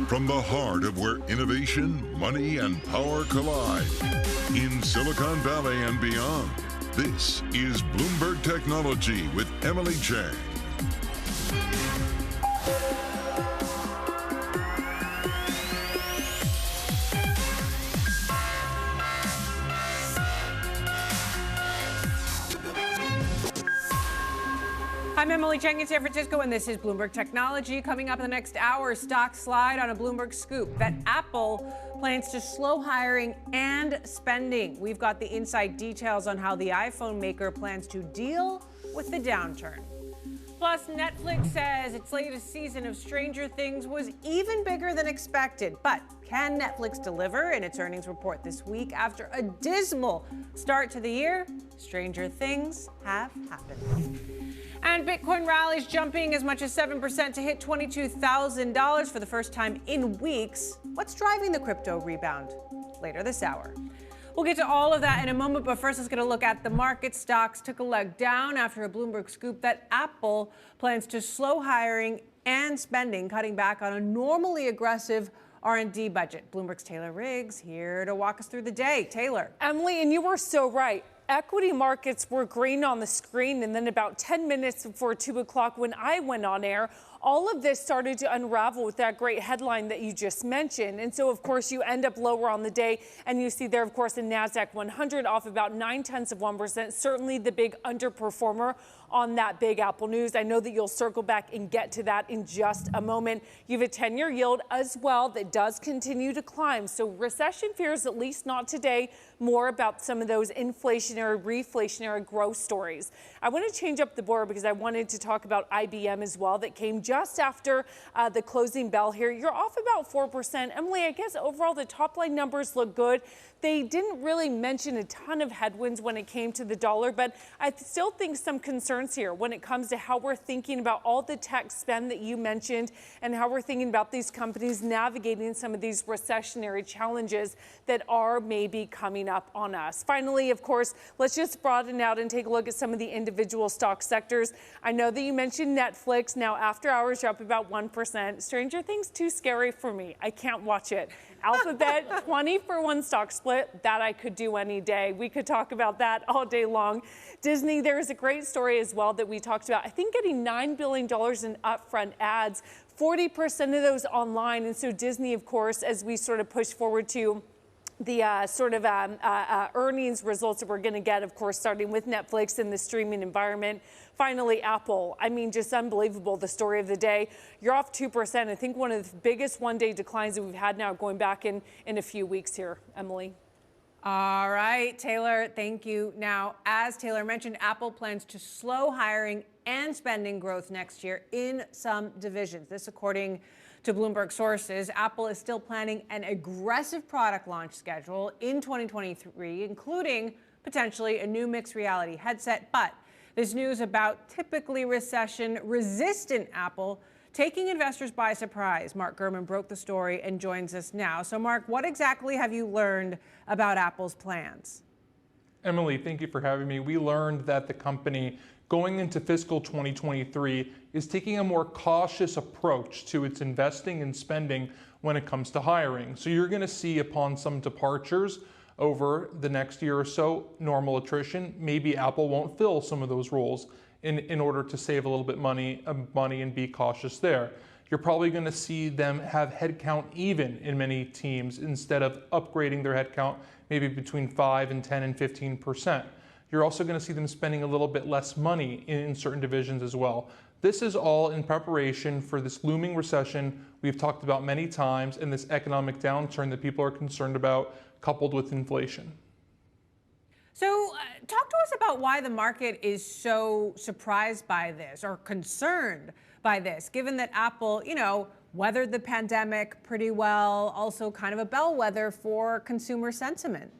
From the heart of where innovation, money, and power collide, in Silicon Valley and beyond, this is Bloomberg Technology with Emily Chang. I'm Emily Chang in San Francisco, and this is Bloomberg Technology. Coming up in the next hour, stock slide on a Bloomberg scoop that Apple plans to slow hiring and spending. We've got the inside details on how the iPhone maker plans to deal with the downturn. Plus, Netflix says its latest season of Stranger Things was even bigger than expected. But can Netflix deliver in its earnings report this week after a dismal start to the year? Stranger things have happened. And Bitcoin rallies jumping as much as 7% to hit $22,000 for the first time in weeks. What's driving the crypto rebound? Later this hour. We'll get to all of that in a moment, but first let's get a look at the market. Stocks took a leg down after a Bloomberg scoop that Apple plans to slow hiring and spending, cutting back on a normally aggressive R&D budget. Bloomberg's Taylor Riggs here to walk us through the day. Taylor. Emily, and you were so right. Equity markets were green on the screen, and then about 10 minutes before 2 o'clock when I went on air, all of this started to unravel with that great headline that you just mentioned. And so, of course, you end up lower on the day, and you see there, of course, the NASDAQ 100 off about 0.9%, certainly the big underperformer on that big Apple news. I know that you'll circle back and get to that in just a moment. You have a 10-year yield as well that does continue to climb. So recession fears, at least not today, more about some of those inflationary, reflationary growth stories. I want to change up the board because I wanted to talk about IBM as well, that came just after the closing bell here. You're off about 4%. Emily, I guess overall the top line numbers look good. They didn't really mention a ton of headwinds when it came to the dollar, but I still think some concerns here when it comes to how we're thinking about all the tech spend that you mentioned and how we're thinking about these companies navigating some of these recessionary challenges that are maybe coming up on us. Finally, of course, let's just broaden out and take a look at some of the individual stock sectors. I know that you mentioned Netflix. Now, after hours, you're up about 1%. Stranger Things, too scary for me. I can't watch it. Alphabet, 20-for-1 stock split. That I could do any day. We could talk about that all day long. Disney, there is a great story as well that we talked about. I think getting $9 billion in upfront ads, 40% of those online. And so Disney, of course, as we sort of push forward to the earnings results that we're going to get, of course, starting with Netflix and the streaming environment. Finally, Apple. I mean, just unbelievable, the story of the day. You're off 2%. I think one of the biggest one-day declines that we've had now going back in a few weeks here, Emily. All right, Taylor, thank you. Now, as Taylor mentioned, Apple plans to slow hiring and spending growth next year in some divisions. This, according to Bloomberg sources. Apple is still planning an aggressive product launch schedule in 2023, including potentially a new mixed reality headset. But this news about typically recession-resistant Apple taking investors by surprise. Mark Gurman broke the story and joins us now. So, Mark, what exactly have you learned about Apple's plans? Emily, thank you for having me. We learned that the company going into fiscal 2023 is taking a more cautious approach to its investing and spending when it comes to hiring. So you're going to see, upon some departures over the next year or so, normal attrition. Maybe Apple won't fill some of those roles in order to save a little bit money and be cautious there. you're probably going to see them have headcount even in many teams instead of upgrading their headcount maybe between 5 and 10 and 15%. You're also going to see them spending a little bit less money in certain divisions as well. This is all in preparation for this looming recession we've talked about many times and this economic downturn that people are concerned about, coupled with inflation. So talk to us about why the market is so surprised by this or concerned by this, given that Apple, weathered the pandemic pretty well, also kind of a bellwether for consumer sentiment.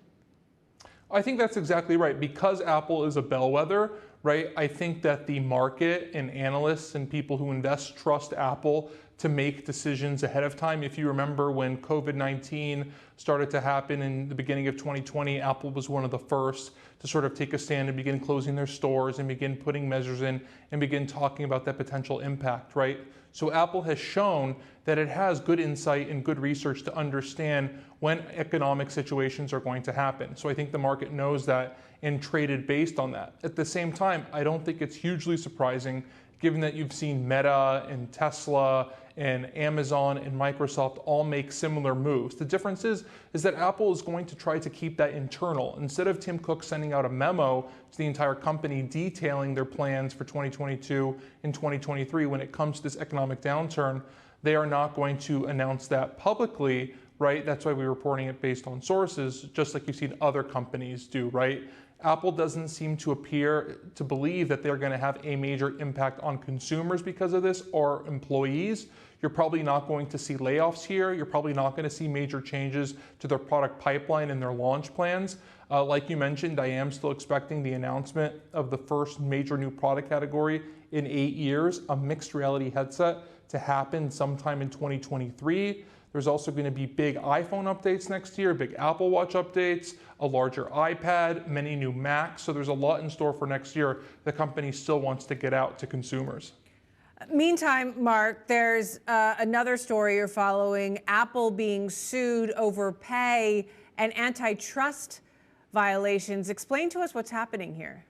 I think that's exactly right. Because Apple is a bellwether, right? I think that the market and analysts and people who invest trust Apple to make decisions ahead of time. If you remember when COVID-19 started to happen in the beginning of 2020, Apple was one of the first to sort of take a stand and begin closing their stores and begin putting measures in and begin talking about that potential impact, right? So Apple has shown that it has good insight and good research to understand when economic situations are going to happen. So I think the market knows that and traded based on that. At the same time, I don't think it's hugely surprising given that you've seen Meta and Tesla and Amazon and Microsoft all make similar moves. The difference is that Apple is going to try to keep that internal. Instead of Tim Cook sending out a memo to the entire company detailing their plans for 2022 and 2023 when it comes to this economic downturn, they are not going to announce that publicly, right? That's why we're reporting it based on sources, just like you've seen other companies do, right? Apple doesn't seem to appear to believe that they're going to have a major impact on consumers because of this or employees. You're probably not going to see layoffs here. You're probably not going to see major changes to their product pipeline and their launch plans. Like you mentioned, I am still expecting the announcement of the first major new product category in 8 years, a mixed reality headset, to happen sometime in 2023. There's also going to be big iPhone updates next year, big Apple Watch updates, a larger iPad, many new Macs. So there's a lot in store for next year. The company still wants to get out to consumers. Meantime, Mark, there's another story you're following, Apple being sued over pay and antitrust violations. Explain to us what's happening here.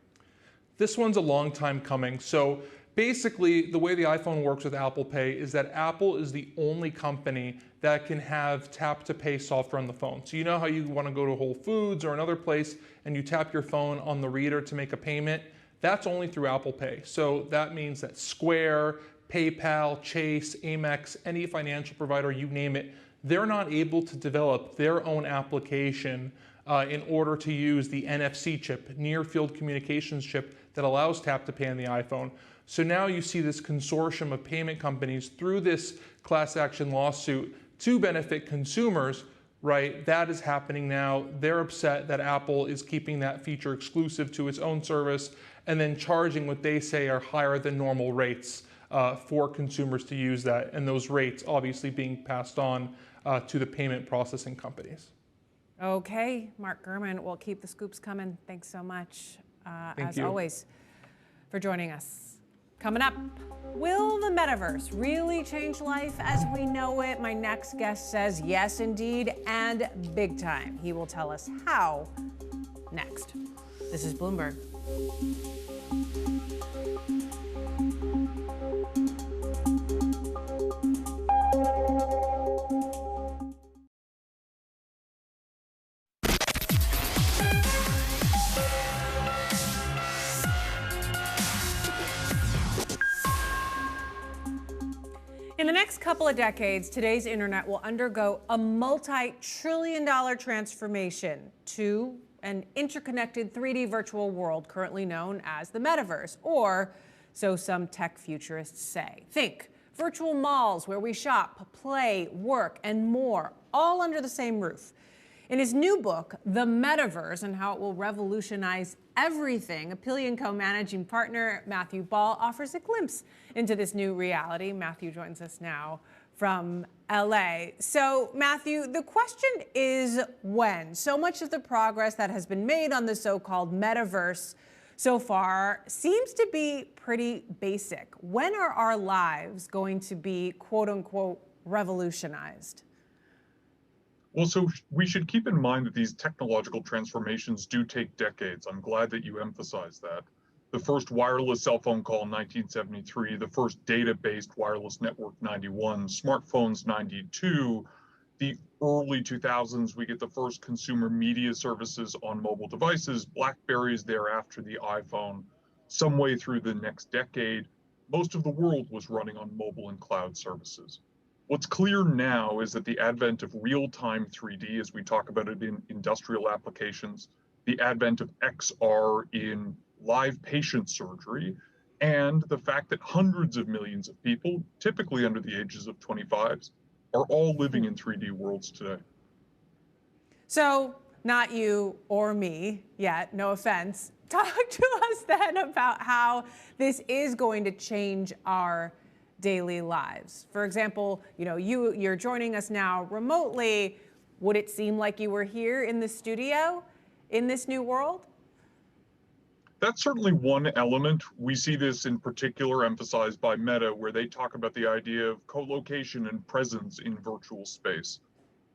This one's a long time coming. So basically, the way the iPhone works with Apple Pay is that Apple is the only company that can have tap to pay software on the phone. So you know how you want to go to Whole Foods or another place and you tap your phone on the reader to make a payment? That's only through Apple Pay. So that means that Square, PayPal, Chase, Amex, any financial provider, you name it, they're not able to develop their own application in order to use the NFC chip, near field communications chip that allows tap to pay on the iPhone. So now you see this consortium of payment companies through this class action lawsuit to benefit consumers, right? That is happening now. They're upset that Apple is keeping that feature exclusive to its own service and then charging what they say are higher than normal rates for consumers to use that. And those rates obviously being passed on to the payment processing companies. Okay, Mark Gurman, we'll keep the scoops coming. Thanks so much, Thank as you. always, for joining us. Coming up, will the metaverse really change life as we know it? My next guest says yes, indeed, and big time. He will tell us how next. This is Bloomberg. In the next couple of decades, today's internet will undergo a multi-trillion-dollar transformation to an interconnected 3D virtual world currently known as the metaverse, or so some tech futurists say. Think virtual malls where we shop, play, work, and more, all under the same roof. In his new book, The Metaverse and How It Will Revolutionize Everything, Apillion co-managing partner Matthew Ball offers a glimpse into this new reality. Matthew joins us now from LA. So, Matthew, the question is when? So much of the progress that has been made on the so-called metaverse so far seems to be pretty basic. When are our lives going to be, quote unquote, revolutionized? Well, so we should keep in mind that these technological transformations do take decades. I'm glad that you emphasize that. the first wireless cell phone call 1973, the first data-based wireless network 91, smartphones 92, the early 2000s, we get the first consumer media services on mobile devices, BlackBerries thereafter, the iPhone. Some way through the next decade, most of the world was running on mobile and cloud services. What's clear now is that the advent of real-time 3D, as we talk about it in industrial applications, the advent of XR in live patient surgery, and the fact that hundreds of millions of people, typically under the ages of 25, are all living in 3D worlds today. So, not you or me yet, no offense. Talk to us then about how this is going to change our daily lives. For example, you're joining us now remotely. Would it seem like you were here in the studio in this new world? That's certainly one element. We see this in particular emphasized by Meta, where they talk about the idea of co-location and presence in virtual space.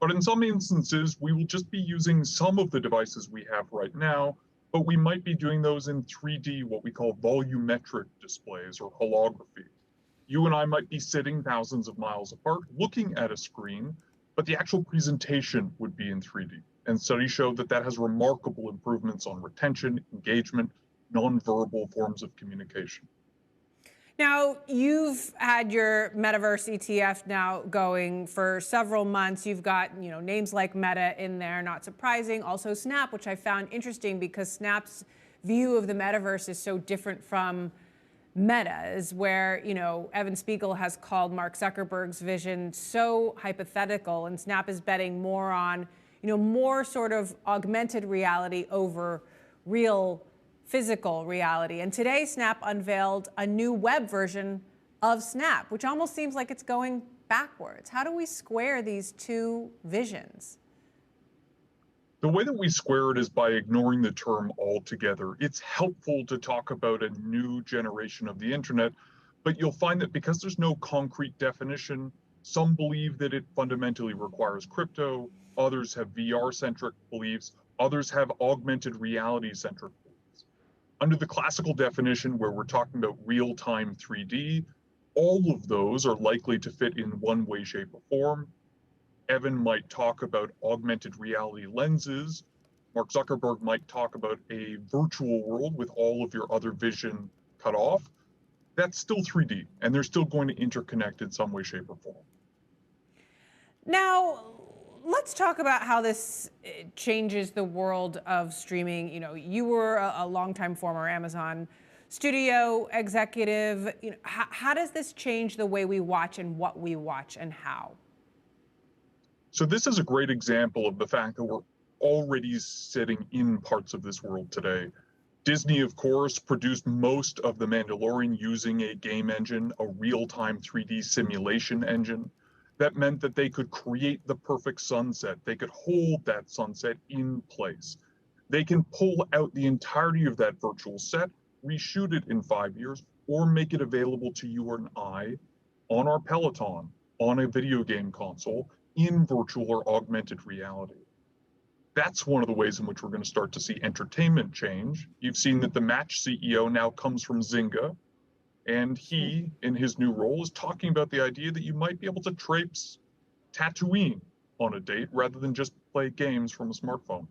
But in some instances, we will just be using some of the devices we have right now, but we might be doing those in 3D, what we call volumetric displays or holography. You and I might be sitting thousands of miles apart looking at a screen, but the actual presentation would be in 3D. And studies show that that has remarkable improvements on retention, engagement, nonverbal forms of communication. Now, you've had your Metaverse ETF now going for several months. You've got, names like Meta in there, not surprising. Also Snap, which I found interesting because Snap's view of the Metaverse is so different from Meta's, where, Evan Spiegel has called Mark Zuckerberg's vision so hypothetical, and Snap is betting more on, more sort of augmented reality over real physical reality. And today, Snap unveiled a new web version of Snap, which almost seems like it's going backwards. How do we square these two visions? The way that we square it is by ignoring the term altogether. It's helpful to talk about a new generation of the internet, but you'll find that because there's no concrete definition, some believe that it fundamentally requires crypto, others have VR-centric beliefs, others have augmented reality-centric beliefs. Under the classical definition, where we're talking about real-time 3D, all of those are likely to fit in one way, shape, or form. Evan might talk about augmented reality lenses. Mark Zuckerberg might talk about a virtual world with all of your other vision cut off. That's still 3D, and they're still going to interconnect in some way, shape, or form. Now, let's talk about how this changes the world of streaming. You were a longtime former Amazon studio executive. How does this change the way we watch and what we watch and how? So this is a great example of the fact that we're already sitting in parts of this world today. Disney, of course, produced most of The Mandalorian using a game engine, a real-time 3D simulation engine. That meant that they could create the perfect sunset. They could hold that sunset in place. They can pull out the entirety of that virtual set, reshoot it in 5 years, or make it available to you and I on our Peloton, on a video game console, in virtual or augmented reality. That's one of the ways in which we're going to start to see entertainment change. You've seen that the Match CEO now comes from Zynga, and he, in his new role, is talking about the idea that you might be able to traipse Tatooine on a date rather than just play games from a smartphone.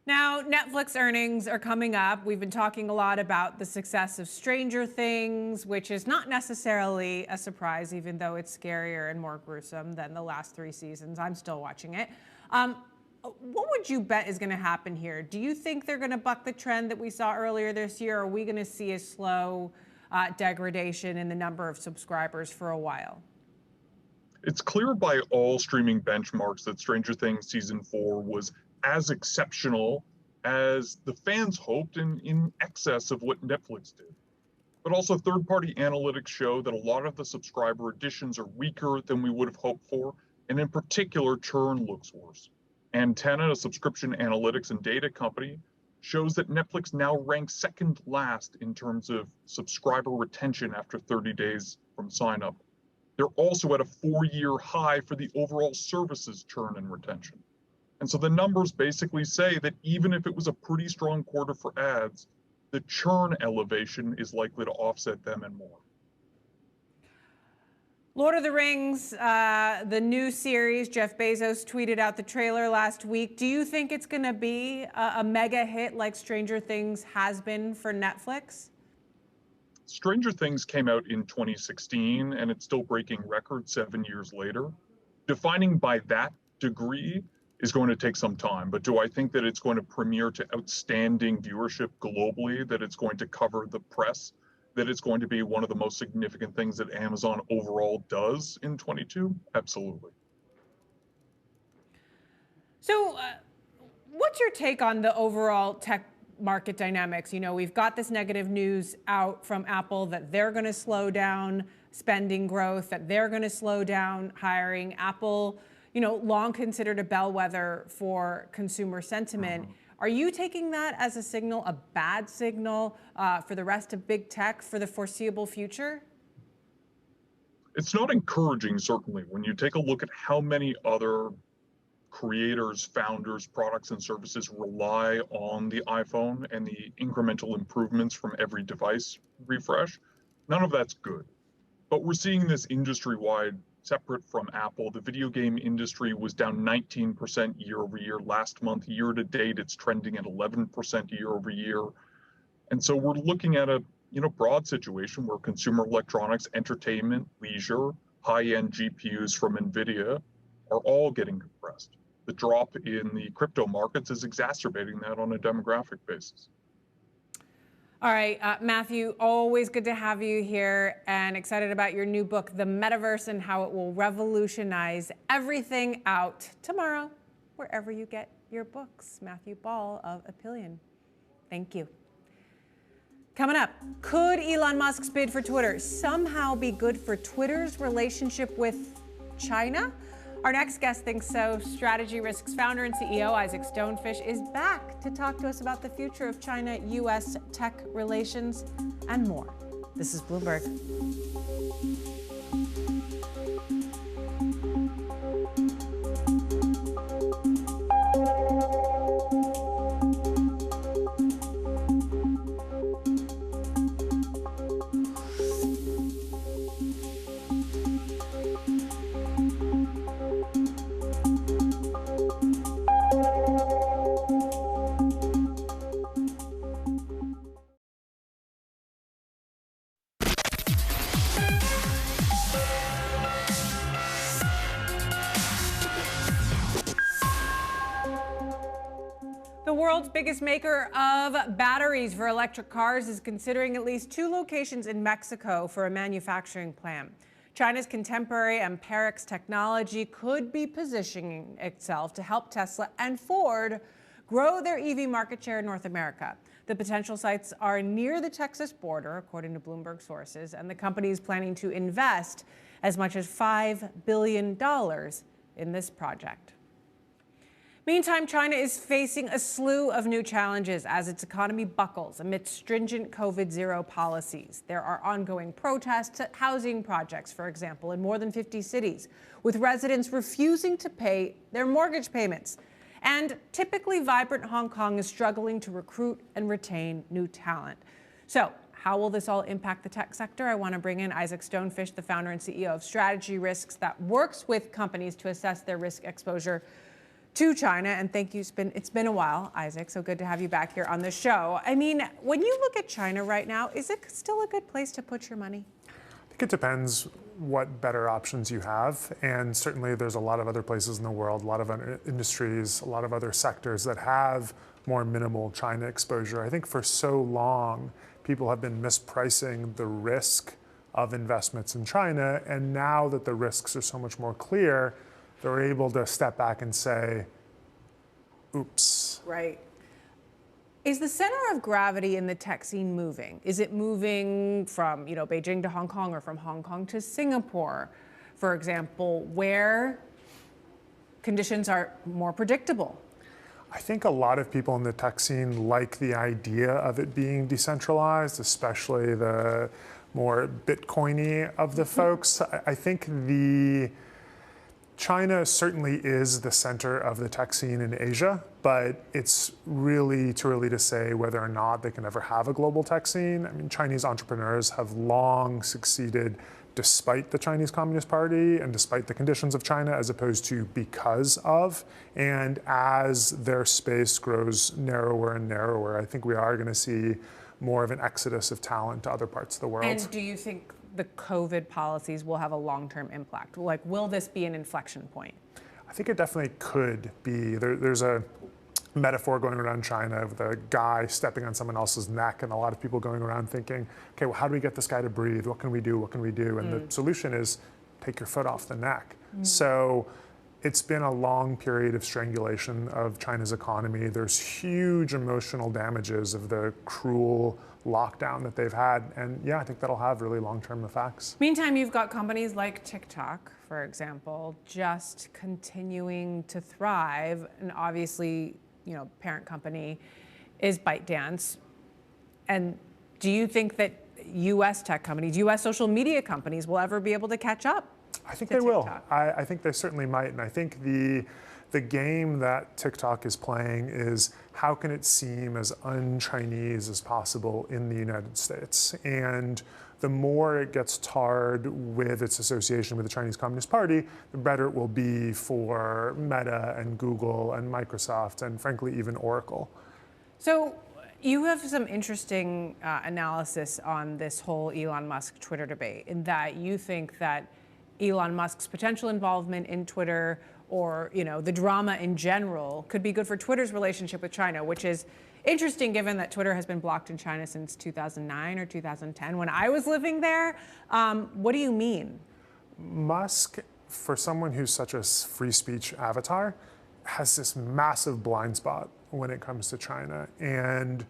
Now, Netflix earnings are coming up. We've been talking a lot about the success of Stranger Things, which is not necessarily a surprise, even though it's scarier and more gruesome than the last 3 seasons. I'm still watching it. What would you bet is going to happen here? Do you think they're going to buck the trend that we saw earlier this year? Or are we going to see a slow degradation in the number of subscribers for a while? It's clear by all streaming benchmarks that Stranger Things Season 4 was as exceptional as the fans hoped and in excess of what Netflix did. But also third-party analytics show that a lot of the subscriber additions are weaker than we would have hoped for, and in particular, churn looks worse. Antenna, a subscription analytics and data company, shows that Netflix now ranks second last in terms of subscriber retention after 30 days from sign-up. They're also at a 4-year high for the overall services churn and retention. And so the numbers basically say that even if it was a pretty strong quarter for ads, the churn elevation is likely to offset them and more. Lord of the Rings, the new series, Jeff Bezos tweeted out the trailer last week. Do you think it's going to be a mega hit like Stranger Things has been for Netflix? Stranger Things came out in 2016, and it's still breaking records 7 years later. Defining by that degree is going to take some time, but do I think that it's going to premiere to outstanding viewership globally, that it's going to cover the press, that it's going to be one of the most significant things that Amazon overall does in 22? Absolutely. So what's your take on the overall tech market dynamics? You know, we've got this negative news out from Apple that they're going to slow down spending growth, that they're going to slow down hiring. Apple, you know, long considered a bellwether for consumer sentiment. Are you taking that as a signal, a bad signal for the rest of big tech for the foreseeable future? It's not encouraging, certainly, when you take a look at how many other creators, founders, products, and services rely on the iPhone and the incremental improvements from every device refresh. None of that's good. But we're seeing this industry-wide, separate from Apple. The video game industry was down 19% year over year last month. Year to date, it's trending at 11% year over year. And so we're looking at a broad situation where consumer electronics, entertainment, leisure, high-end GPUs from NVIDIA are all getting compressed. The drop in the crypto markets is exacerbating that on a demographic basis. All right, Matthew, always good to have you here and excited about your new book, The Metaverse and How It Will Revolutionize Everything, out tomorrow, wherever you get your books. Matthew Ball of Apillion. Thank you. Coming up, could Elon Musk's bid for Twitter somehow be good for Twitter's relationship with China? Our next guest thinks so. Strategy Risks founder and CEO Isaac Stonefish is back to talk to us about the future of China-U.S. tech relations and more. This is Bloomberg. The world's biggest maker of batteries for electric cars is considering at least 2 locations in Mexico for a manufacturing plant. China's contemporary Amperex technology could be positioning itself to help Tesla and Ford grow their EV market share in North America. The potential sites are near the Texas border, according to Bloomberg sources, and the company is planning to invest as much as $5 billion in this project. Meantime, China is facing a slew of new challenges as its economy buckles amid stringent COVID-0 policies. There are ongoing protests at housing projects, for example, in more than 50 cities, with residents refusing to pay their mortgage payments. And typically vibrant Hong Kong is struggling to recruit and retain new talent. So, how will this all impact the tech sector? I want to bring in Isaac Stonefish, the founder and CEO of Strategy Risks, that works with companies to assess their risk exposure to China. And thank you. It's been a while, Isaac. So good to have you back here on the show. I mean, when you look at China right now, is it still a good place to put your money? I think it depends what better options you have. And certainly there's a lot of other places in the world, a lot of other industries, a lot of other sectors that have more minimal China exposure. I think for so long, people have been mispricing the risk of investments in China. And now that the risks are so much more clear, they're able to step back and say, oops. Right. Is the center of gravity in the tech scene moving? Is it moving from, Beijing to Hong Kong or from Hong Kong to Singapore, for example, where conditions are more predictable? I think a lot of people in the tech scene like the idea of it being decentralized, especially the more Bitcoiny of the folks. I think China certainly is the center of the tech scene in Asia, but it's really too early to say whether or not they can ever have a global tech scene. I mean, Chinese entrepreneurs have long succeeded despite the Chinese Communist Party and despite the conditions of China, as opposed to because of. And as their space grows narrower and narrower, I think we are going to see more of an exodus of talent to other parts of the world. And do you think the COVID policies will have a long-term impact? Like, will this be an inflection point? I think it definitely could be. There's a metaphor going around China with a guy stepping on someone else's neck and a lot of people going around thinking, okay, well, how do we get this guy to breathe? What can we do? What can we do? And the solution is take your foot off the neck. So it's been a long period of strangulation of China's economy. There's huge emotional damages of the cruel lockdown that they've had. And yeah, I think that'll have really long-term effects. Meantime, you've got companies like TikTok, for example, just continuing to thrive. And obviously, you know, parent company is ByteDance. And do you think that US tech companies, US social media companies will ever be able to catch up? I think they will. I think they certainly might. And I think the game that TikTok is playing is how can it seem as un-Chinese as possible in the United States? And the more it gets tarred with its association with the Chinese Communist Party, the better it will be for Meta and Google and Microsoft and frankly even Oracle. So you have some interesting analysis on this whole Elon Musk Twitter debate, in that you think that Elon Musk's potential involvement in Twitter, or the drama in general, could be good for Twitter's relationship with China, which is interesting given that Twitter has been blocked in China since 2009 or 2010 when I was living there. What do you mean? Musk, for someone who's such a free speech avatar, has this massive blind spot when it comes to China and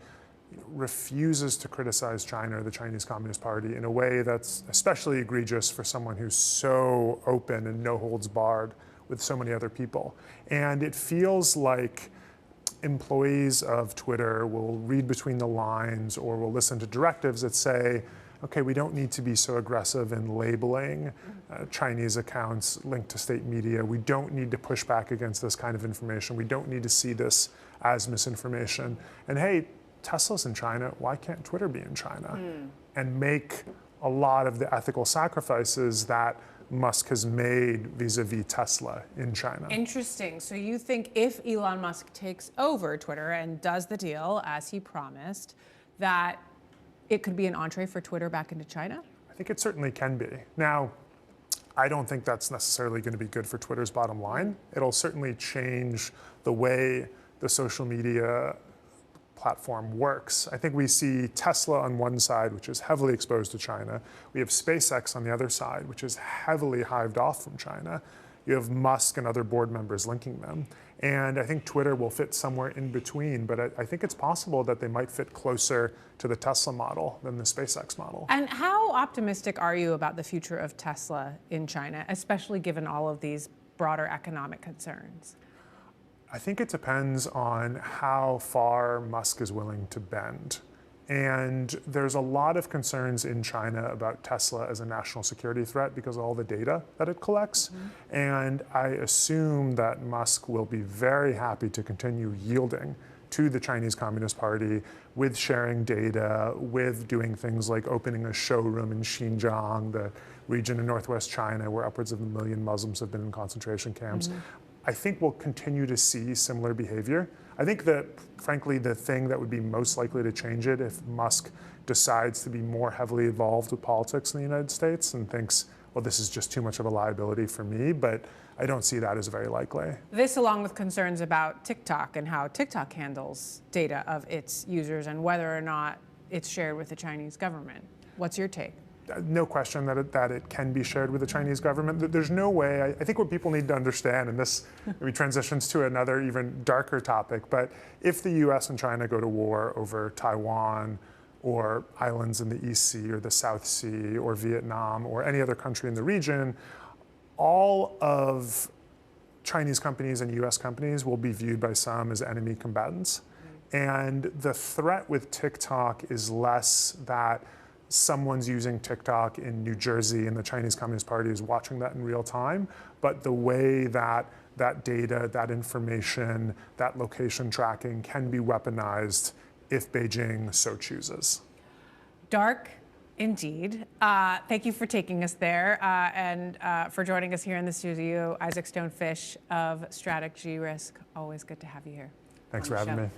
refuses to criticize China or the Chinese Communist Party in a way that's especially egregious for someone who's so open and no holds barred with so many other people. And it feels like employees of Twitter will read between the lines or will listen to directives that say, okay, we don't need to be so aggressive in labeling Chinese accounts linked to state media. We don't need to push back against this kind of information. We don't need to see this as misinformation. And hey, Tesla's in China, why can't Twitter be in China? And make a lot of the ethical sacrifices that Musk has made vis-a-vis Tesla in China. Interesting. So you think if Elon Musk takes over Twitter and does the deal as he promised, that it could be an entree for Twitter back into China? I think it certainly can be. Now, I don't think that's necessarily going to be good for Twitter's bottom line. It'll certainly change the way the social media platform works. I think we see Tesla on one side, which is heavily exposed to China. We have SpaceX on the other side, which is heavily hived off from China. You have Musk and other board members linking them. And I think Twitter will fit somewhere in between, but I think it's possible that they might fit closer to the Tesla model than the SpaceX model. And how optimistic are you about the future of Tesla in China, especially given all of these broader economic concerns? I think it depends on how far Musk is willing to bend. And there's a lot of concerns in China about Tesla as a national security threat because of all the data that it collects. And I assume that Musk will be very happy to continue yielding to the Chinese Communist Party with sharing data, with doing things like opening a showroom in Xinjiang, the region in northwest China where upwards of 1 million Muslims have been in concentration camps. I think we'll continue to see similar behavior. I think that, frankly, the thing that would be most likely to change it if Musk decides to be more heavily involved with politics in the United States and thinks, well, this is just too much of a liability for me, but I don't see that as very likely. This, along with concerns about TikTok and how TikTok handles data of its users and whether or not it's shared with the Chinese government. What's your take? No question that it can be shared with the Chinese government. There's no way. I think what people need to understand, and this maybe transitions to another even darker topic, but if the US and China go to war over Taiwan or islands in the East Sea or the South Sea or Vietnam or any other country in the region, all of Chinese companies and US companies will be viewed by some as enemy combatants. And the threat with TikTok is less that someone's using TikTok in New Jersey and the Chinese Communist Party is watching that in real time, but the way that that data, that information, that location tracking can be weaponized if Beijing so chooses. Dark indeed. Thank you for taking us there and for joining us here in the studio. Isaac Stonefish of Strategy Risk. Always good to have you here. Thanks for having me.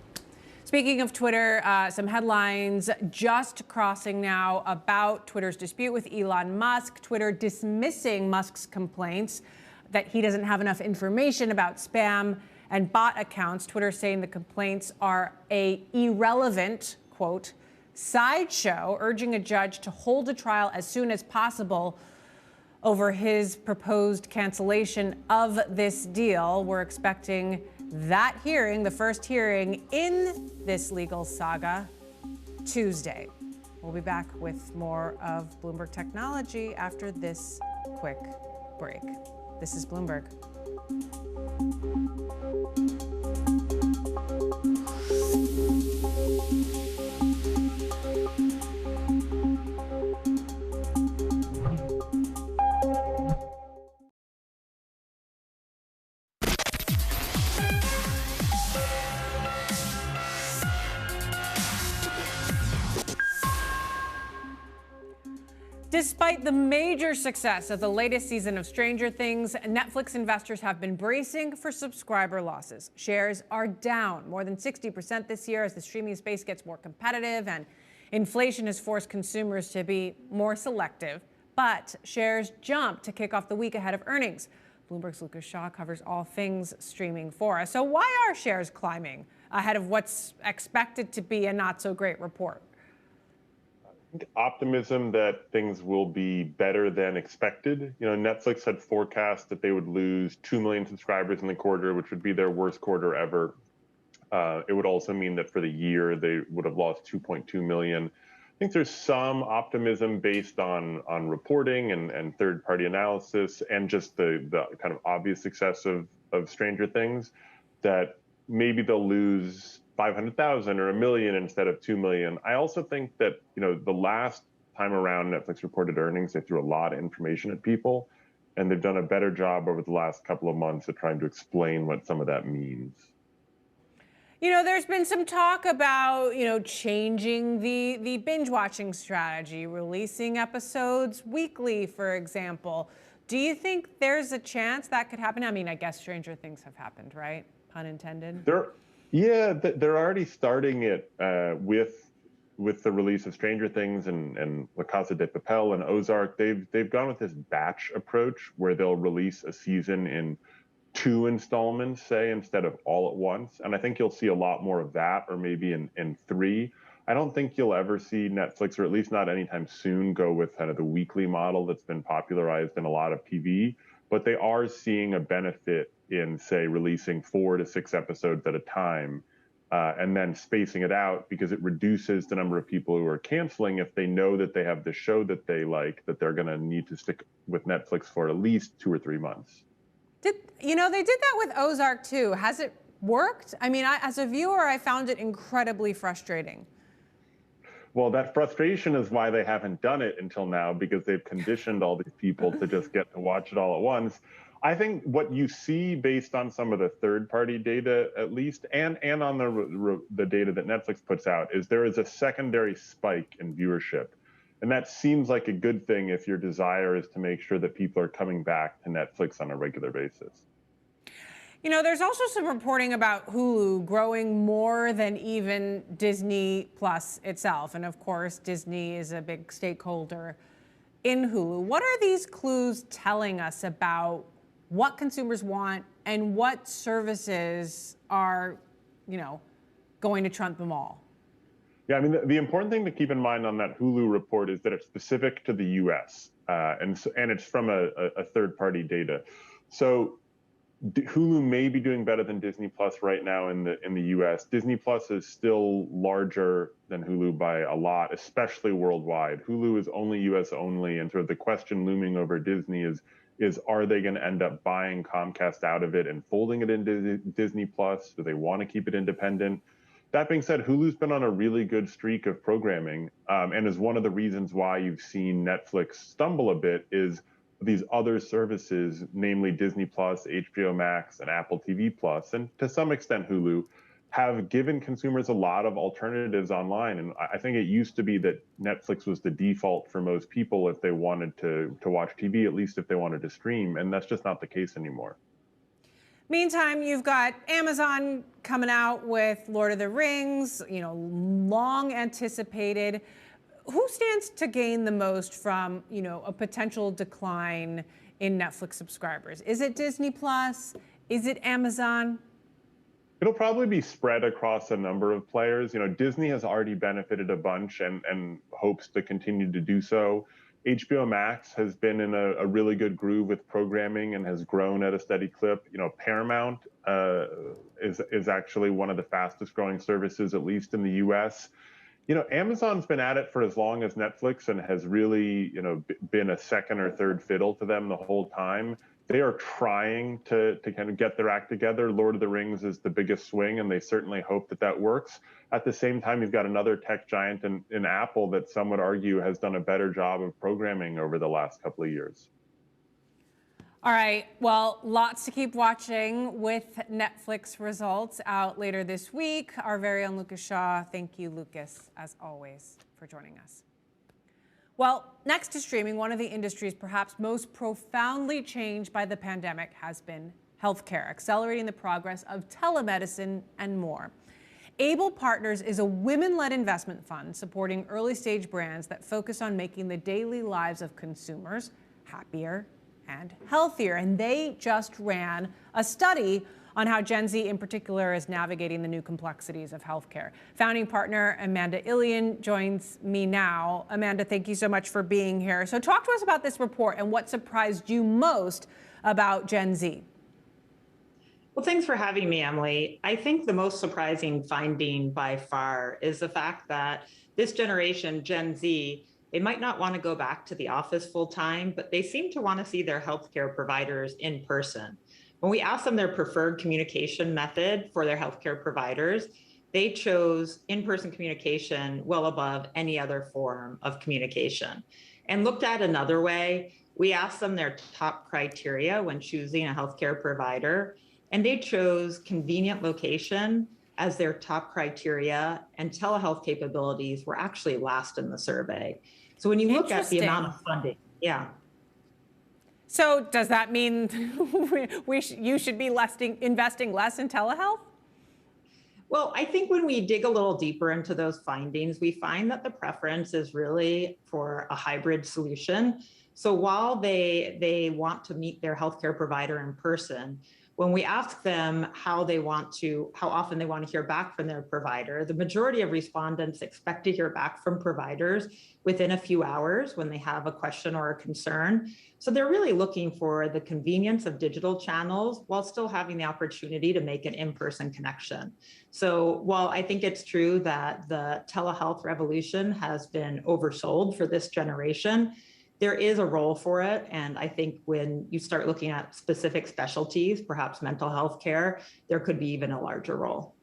Speaking of Twitter, some headlines just crossing now about Twitter's dispute with Elon Musk. Twitter dismissing Musk's complaints that he doesn't have enough information about spam and bot accounts. Twitter saying the complaints are a irrelevant, quote, sideshow, urging a judge to hold a trial as soon as possible over his proposed cancellation of this deal. We're expecting that hearing, the first hearing in this legal saga, Tuesday. We'll be back with more of Bloomberg Technology after this quick break. This is Bloomberg. Despite the major success of the latest season of Stranger Things, Netflix investors have been bracing for subscriber losses. Shares are down more than 60% this year as the streaming space gets more competitive and inflation has forced consumers to be more selective. But shares jumped to kick off the week ahead of earnings. Bloomberg's Lucas Shaw covers all things streaming for us. So why are shares climbing ahead of what's expected to be a not so great report? Optimism that things will be better than expected. You know, Netflix had forecast that they would lose 2 million subscribers in the quarter, which would be their worst quarter ever. It would also mean that for the year, they would have lost 2.2 million. I think there's some optimism based on reporting and third-party analysis and just the kind of obvious success of Stranger Things that maybe they'll lose 500,000 or 1 million instead of 2 million. I also think that, you know, the last time around Netflix reported earnings, they threw a lot of information at people, and they've done a better job over the last couple of months of trying to explain what some of that means. You know, there's been some talk about, you know, changing the binge watching strategy, releasing episodes weekly, for example. Do you think there's a chance that could happen? I mean, I guess Stranger Things have happened, right? Pun intended. They're already starting it with the release of Stranger Things and La Casa de Papel and Ozark. They've gone with this batch approach where they'll release a season in 2 installments, say, instead of all at once. And I think you'll see a lot more of that, or maybe in 3. I don't think you'll ever see Netflix, or at least not anytime soon, go with kind of the weekly model that's been popularized in a lot of TV. But they are seeing a benefit in, say, releasing 4 to 6 episodes at a time, and then spacing it out, because it reduces the number of people who are canceling if they know that they have the show that they like, that they're going to need to stick with Netflix for at least 2 or 3 months. They did that with Ozark too. Has it worked? I mean, as a viewer, I found it incredibly frustrating. Well, that frustration is why they haven't done it until now, because they've conditioned all these people to just get to watch it all at once. I think what you see based on some of the third-party data, at least, and on the data that Netflix puts out, is there is a secondary spike in viewership. And that seems like a good thing if your desire is to make sure that people are coming back to Netflix on a regular basis. You know, there's also some reporting about Hulu growing more than even Disney Plus itself. And of course, Disney is a big stakeholder in Hulu. What are these clues telling us about what consumers want and what services are, you know, going to trump them all? Yeah, I mean, the important thing to keep in mind on that Hulu report is that it's specific to the U.S. And it's from a third-party data. So Hulu may be doing better than Disney Plus right now in the U.S. Disney Plus is still larger than Hulu by a lot, especially worldwide. Hulu is only U.S. only, and sort of the question looming over Disney is are they going to end up buying Comcast out of it and folding it into Disney Plus? Do they want to keep it independent? That being said, Hulu's been on a really good streak of programming, and is one of the reasons why you've seen Netflix stumble a bit is these other services, namely Disney Plus, HBO Max, and Apple TV Plus, and to some extent Hulu, have given consumers a lot of alternatives online. And I think it used to be that Netflix was the default for most people if they wanted to watch TV, at least if they wanted to stream, and that's just not the case anymore. Meantime, you've got Amazon coming out with Lord of the Rings, long anticipated. Who stands to gain the most from, a potential decline in Netflix subscribers? Is it Disney Plus? Is it Amazon? It'll probably be spread across a number of players. Disney has already benefited a bunch and hopes to continue to do so. HBO Max has been in a really good groove with programming and has grown at a steady clip. Paramount is actually one of the fastest growing services, at least in the US. Amazon's been at it for as long as Netflix and has really, been a second or third fiddle to them the whole time. They are trying to kind of get their act together. Lord of the Rings is the biggest swing, and they certainly hope that works. At the same time, you've got another tech giant in Apple that some would argue has done a better job of programming over the last couple of years. All right, well, lots to keep watching with Netflix results out later this week. Our very own Lucas Shaw. Thank you, Lucas, as always, for joining us. Well, next to streaming, one of the industries perhaps most profoundly changed by the pandemic has been healthcare, accelerating the progress of telemedicine and more. Able Partners is a women-led investment fund supporting early-stage brands that focus on making the daily lives of consumers happier and healthier. And they just ran a study on how Gen Z in particular is navigating the new complexities of healthcare. Founding partner Amanda Ilian joins me now. Amanda, thank you so much for being here. So talk to us about this report and what surprised you most about Gen Z. Well, thanks for having me, Emily. I think the most surprising finding by far is the fact that this generation, Gen Z, they might not want to go back to the office full time, but they seem to want to see their healthcare providers in person. When we asked them their preferred communication method for their healthcare providers, they chose in-person communication well above any other form of communication. And looked at another way, we asked them their top criteria when choosing a healthcare provider, and they chose convenient location as their top criteria, and telehealth capabilities were actually last in the survey. So when you look at the amount of funding, yeah. So does that mean you should be investing less in telehealth? Well, I think when we dig a little deeper into those findings, we find that the preference is really for a hybrid solution. So while they want to meet their healthcare provider in person, when we ask them how often they want to hear back from their provider, the majority of respondents expect to hear back from providers within a few hours when they have a question or a concern. So they're really looking for the convenience of digital channels while still having the opportunity to make an in-person connection. So while I think it's true that the telehealth revolution has been oversold for this generation, there is a role for it. And I think when you start looking at specific specialties, perhaps mental health care, there could be even a larger role.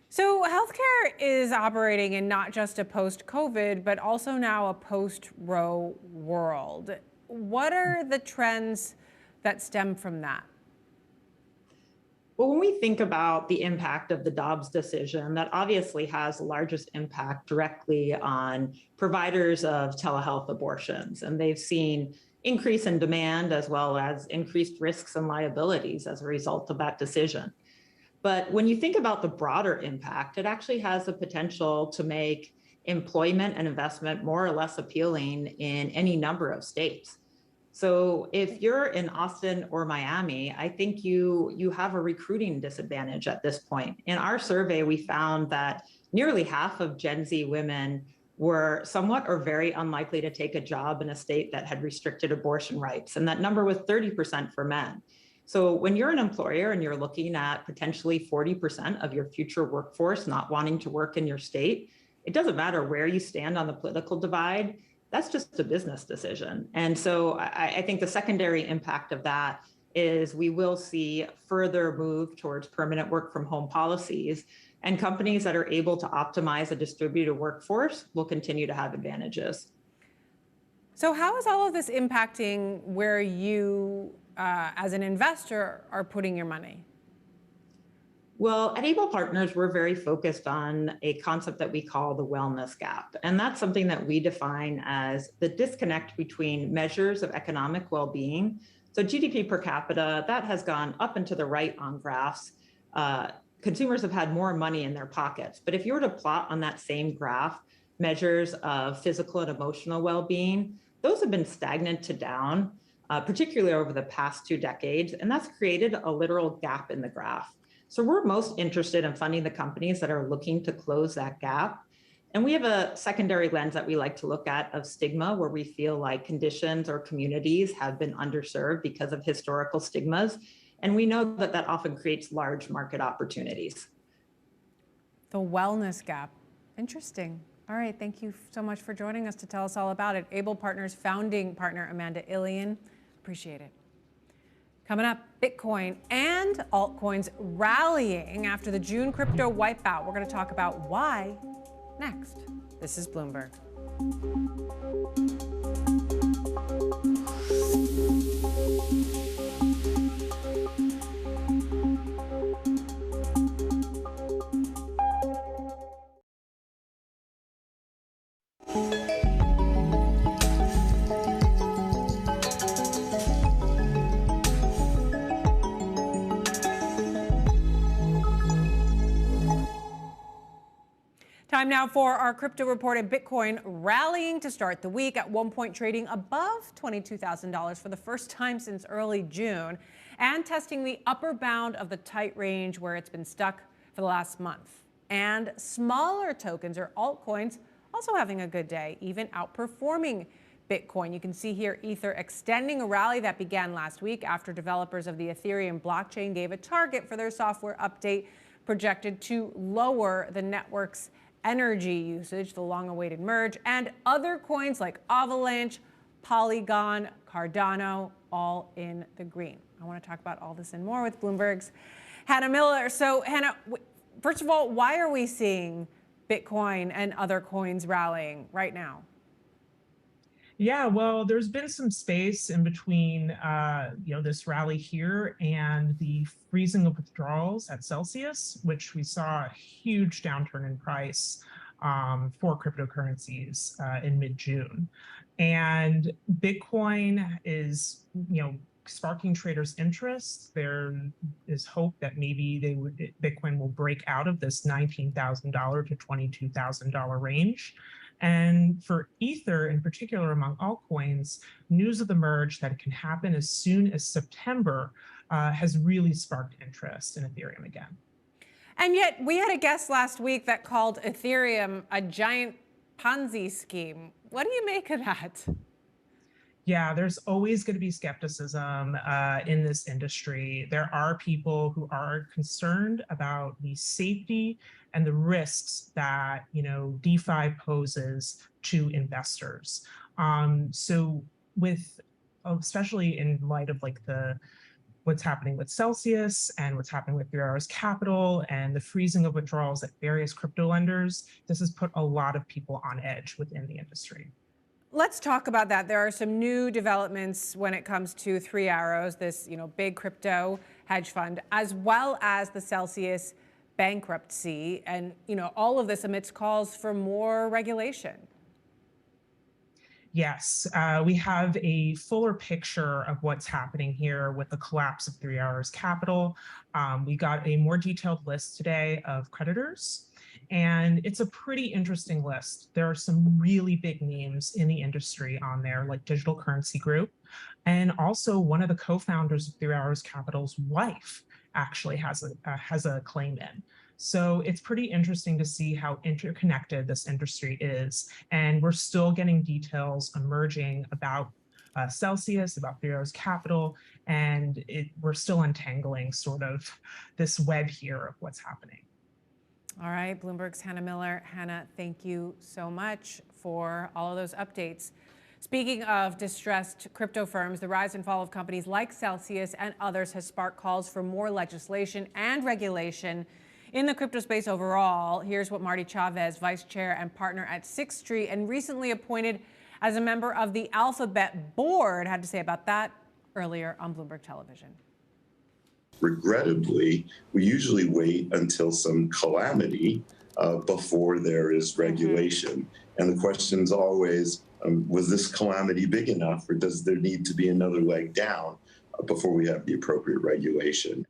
So healthcare is operating in not just a post-COVID, but also now a post-Roe world. What are the trends that stem from that? Well, when we think about the impact of the Dobbs decision, that obviously has the largest impact directly on providers of telehealth abortions. And they've seen increase in demand as well as increased risks and liabilities as a result of that decision. But when you think about the broader impact, it actually has the potential to make employment and investment more or less appealing in any number of states. So if you're in Austin or Miami, I think you have a recruiting disadvantage at this point. In our survey, we found that nearly half of Gen Z women were somewhat or very unlikely to take a job in a state that had restricted abortion rights. And that number was 30% for men. So when you're an employer and you're looking at potentially 40% of your future workforce not wanting to work in your state, it doesn't matter where you stand on the political divide. That's just a business decision. And so I think the secondary impact of that is we will see further move towards permanent work from home policies And companies that are able to optimize a distributed workforce will continue to have advantages. So how is all of this impacting where you, as an investor, are putting your money? Well, at Able Partners, we're very focused on a concept that we call the wellness gap. And that's something that we define as the disconnect between measures of economic well-being. So GDP per capita, that has gone up and to the right on graphs. Consumers have had more money in their pockets. But if you were to plot on that same graph measures of physical and emotional well-being, those have been stagnant to down, particularly over the past 2 decades. And that's created a literal gap in the graph. So we're most interested in funding the companies that are looking to close that gap. And we have a secondary lens that we like to look at of stigma, where we feel like conditions or communities have been underserved because of historical stigmas. And we know that that often creates large market opportunities. The wellness gap. Interesting. All right, thank you so much for joining us to tell us all about it. Able Partners founding partner Amanda Illian. Appreciate it. Coming up, Bitcoin and altcoins rallying after the June crypto wipeout. We're going to talk about why next. This is Bloomberg. Time now for our crypto report. And Bitcoin rallying to start the week, at one point trading above $22,000 for the first time since early June, and testing the upper bound of the tight range where it's been stuck for the last month. And smaller tokens or altcoins also having a good day, even outperforming Bitcoin. You can see here Ether extending a rally that began last week after developers of the Ethereum blockchain gave a target for their software update projected to lower the network's energy usage, the long-awaited merge, and other coins like Avalanche, Polygon, Cardano, all in the green. I want to talk about all this and more with Bloomberg's Hannah Miller. So Hannah, first of all, why are we seeing Bitcoin and other coins rallying right now? Yeah, well, there's been some space in between, this rally here and the freezing of withdrawals at Celsius, which we saw a huge downturn in price for cryptocurrencies in mid-June. And Bitcoin is, sparking traders' interest. There is hope that maybe Bitcoin will break out of this $19,000 to $22,000 range. And for Ether, in particular among altcoins, news of the merge that it can happen as soon as September has really sparked interest in Ethereum again. And yet we had a guest last week that called Ethereum a giant Ponzi scheme. What do you make of that? Yeah, there's always going to be skepticism in this industry. There are people who are concerned about the safety and the risks that DeFi poses to investors. So especially in light of what's happening with Celsius and what's happening with 3 Arrows Capital and the freezing of withdrawals at various crypto lenders, this has put a lot of people on edge within the industry. Let's talk about that. There are some new developments when it comes to 3 Arrows, this big crypto hedge fund, as well as the Celsius bankruptcy, and all of this amidst calls for more regulation. Yes, we have a fuller picture of what's happening here with the collapse of 3 Arrows Capital. We got a more detailed list today of creditors. And it's a pretty interesting list. There are some really big names in the industry on there, like Digital Currency Group. And also one of the co-founders of 3 Arrows Capital's wife actually has a claim in. So it's pretty interesting to see how interconnected this industry is. And we're still getting details emerging about Celsius, about 3 Arrows Capital, and we're still untangling sort of this web here of what's happening. All right, Bloomberg's Hannah Miller. Hannah, thank you so much for all of those updates. Speaking of distressed crypto firms, the rise and fall of companies like Celsius and others has sparked calls for more legislation and regulation in the crypto space overall. Here's what Marty Chavez, vice chair and partner at Sixth Street and recently appointed as a member of the Alphabet board, had to say about that earlier on Bloomberg Television. Regrettably, we usually wait until some calamity before there is regulation. And the question is always, was this calamity big enough, or does there need to be another leg down before we have the appropriate regulation?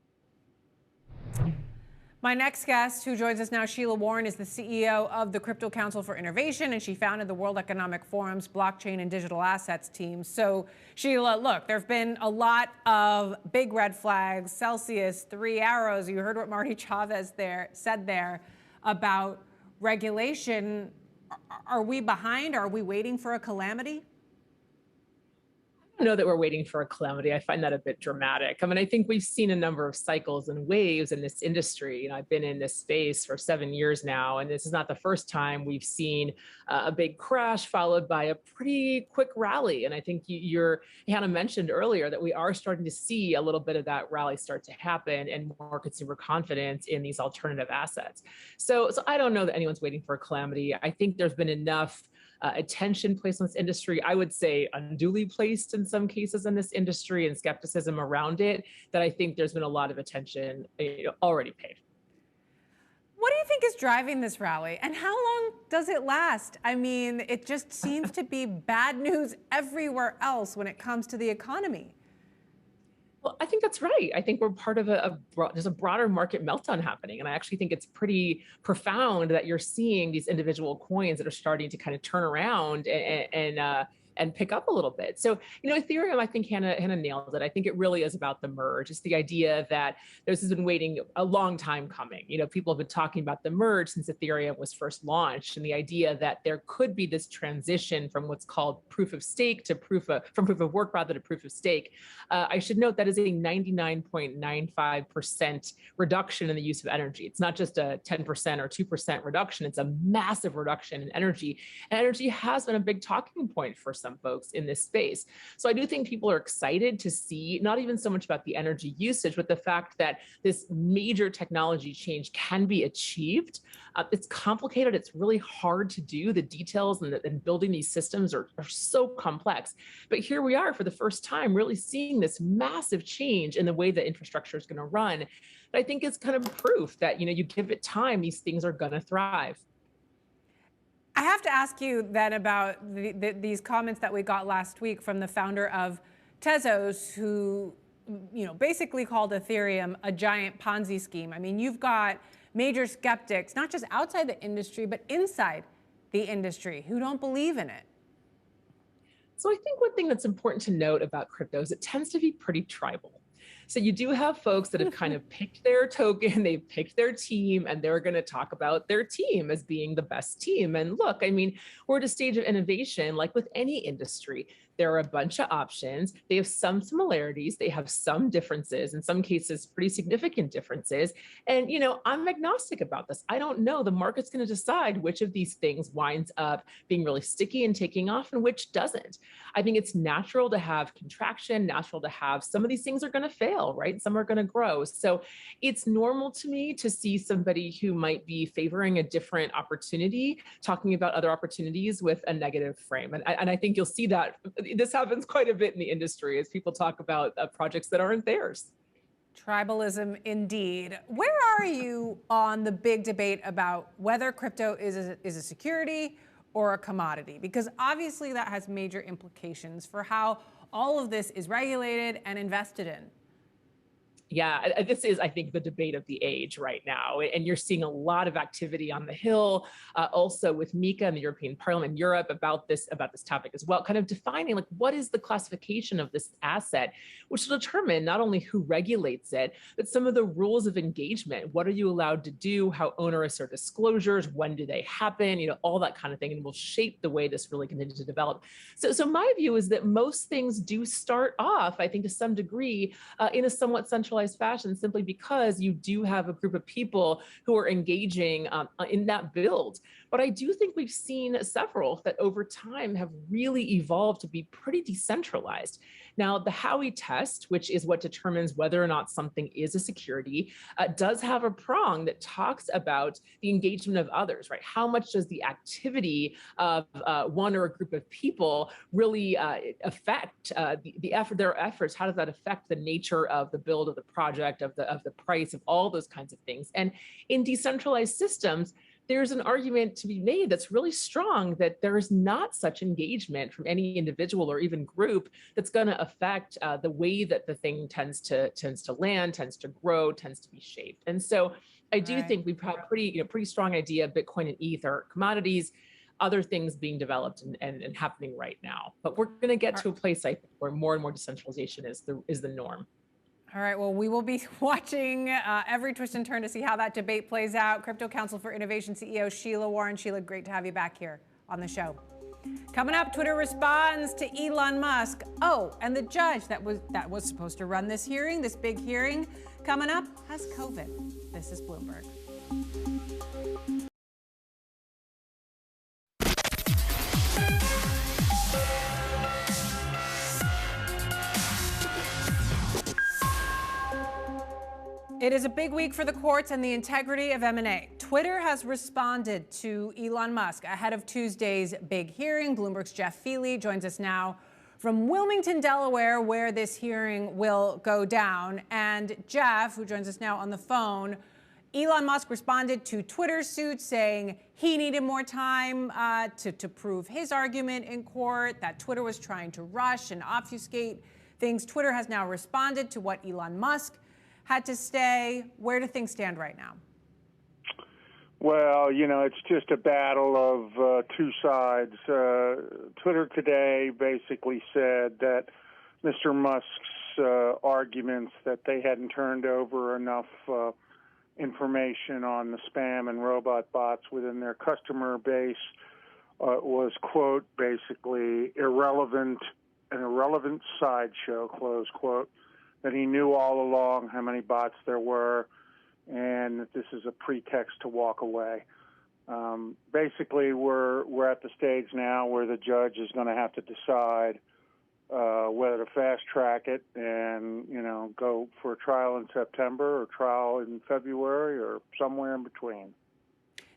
My next guest, who joins us now, Sheila Warren, is the CEO of the Crypto Council for Innovation, and she founded the World Economic Forum's blockchain and digital assets team. So, Sheila, look, there have been a lot of big red flags, Celsius, 3 arrows. You heard what Marty Chavez said there about regulation. Are we behind? Are we waiting for a calamity? Know that we're waiting for a calamity. I find that a bit dramatic. I mean, I think we've seen a number of cycles and waves in this industry. You know, I've been in this space for 7 years now, and this is not the first time we've seen a big crash followed by a pretty quick rally. And I think Hannah mentioned earlier that we are starting to see a little bit of that rally start to happen and more consumer confidence in these alternative assets. So I don't know that anyone's waiting for a calamity. I think there's been enough attention placed on this industry, I would say unduly placed in some cases in this industry, and skepticism around it, that I think there's been a lot of attention already paid. What do you think is driving this rally, and how long does it last? I mean, it just seems to be bad news everywhere else when it comes to the economy. Well, I think that's right. I think we're part of there's a broader market meltdown happening. And I actually think it's pretty profound that you're seeing these individual coins that are starting to kind of turn around and pick up a little bit. So, Ethereum, I think Hannah nailed it. I think it really is about the merge. It's the idea that this has been waiting a long time coming. People have been talking about the merge since Ethereum was first launched, and the idea that there could be this transition from what's called proof of stake to proof of work rather to proof of stake. I should note that is a 99.95% reduction in the use of energy. It's not just a 10% or 2% reduction. It's a massive reduction in energy. And energy has been a big talking point for some folks in this space. So I do think people are excited to see not even so much about the energy usage, but the fact that this major technology change can be achieved. It's complicated. It's really hard to do. The details and building these systems are so complex. But here we are for the first time really seeing this massive change in the way that infrastructure is going to run. I think it's kind of proof that, you give it time, these things are going to thrive. I have to ask you then about these comments that we got last week from the founder of Tezos, who, basically called Ethereum a giant Ponzi scheme. I mean, you've got major skeptics, not just outside the industry, but inside the industry, who don't believe in it. So I think one thing that's important to note about crypto is it tends to be pretty tribal. So you do have folks that have kind of picked their token, they've picked their team, and they're going to talk about their team as being the best team. And look, I mean, we're at a stage of innovation, like with any industry. There are a bunch of options. They have some similarities. They have some differences, in some cases, pretty significant differences. And, I'm agnostic about this. I don't know. The market's going to decide which of these things winds up being really sticky and taking off and which doesn't. I think it's natural to have contraction, natural to have some of these things are going to fail, right? Some are going to grow. So it's normal to me to see somebody who might be favoring a different opportunity, talking about other opportunities with a negative frame. And I think you'll see that this happens quite a bit in the industry as people talk about projects that aren't theirs. Tribalism indeed. Where are you on the big debate about whether crypto is a security or a commodity? Because obviously that has major implications for how all of this is regulated and invested in. Yeah, this is, I think, the debate of the age right now. And you're seeing a lot of activity on the Hill, also with Mika and the European Parliament in Europe about this topic as well, kind of defining like what is the classification of this asset, which will determine not only who regulates it, but some of the rules of engagement. What are you allowed to do? How onerous are disclosures? When do they happen? All that kind of thing, and will shape the way this really continues to develop. So my view is that most things do start off, I think, to some degree, in a somewhat centralized fashion, simply because you do have a group of people who are engaging in that build. But I do think we've seen several that over time have really evolved to be pretty decentralized. Now, the Howey test, which is what determines whether or not something is a security, does have a prong that talks about the engagement of others, right? How much does the activity of one or a group of people really affect their efforts? How does that affect the nature of the build of the project, of the price, of all those kinds of things? And in decentralized systems, there's an argument to be made that's really strong that there is not such engagement from any individual or even group that's going to affect the way that the thing tends to land, tends to grow, tends to be shaped. And so I do think we've got pretty strong idea of Bitcoin and ETH are commodities, other things being developed and happening right now. But we're going to get to a place, I think, where more and more decentralization is the norm. All right, well, we will be watching every twist and turn to see how that debate plays out. Crypto Council for Innovation CEO Sheila Warren. Sheila, great to have you back here on the show. Coming up, Twitter responds to Elon Musk. Oh, and the judge that was supposed to run this hearing, this big hearing, coming up, has COVID. This is Bloomberg. It is a big week for the courts and the integrity of M&A. Twitter has responded to Elon Musk ahead of Tuesday's big hearing. Bloomberg's Jeff Feely joins us now from Wilmington, Delaware, where this hearing will go down. And Jeff, who joins us now on the phone, Elon Musk responded to Twitter's suit saying he needed more time to prove his argument in court, that Twitter was trying to rush and obfuscate things. Twitter has now responded to what Elon Musk had to stay. Where do things stand right now? Well, it's just a battle of two sides. Twitter today basically said that Mr. Musk's arguments that they hadn't turned over enough information on the spam and robot bots within their customer base was, quote, basically an irrelevant sideshow, close quote, that he knew all along how many bots there were, and that this is a pretext to walk away. Basically, we're at the stage now where the judge is going to have to decide whether to fast track it and, go for a trial in September or trial in February or somewhere in between.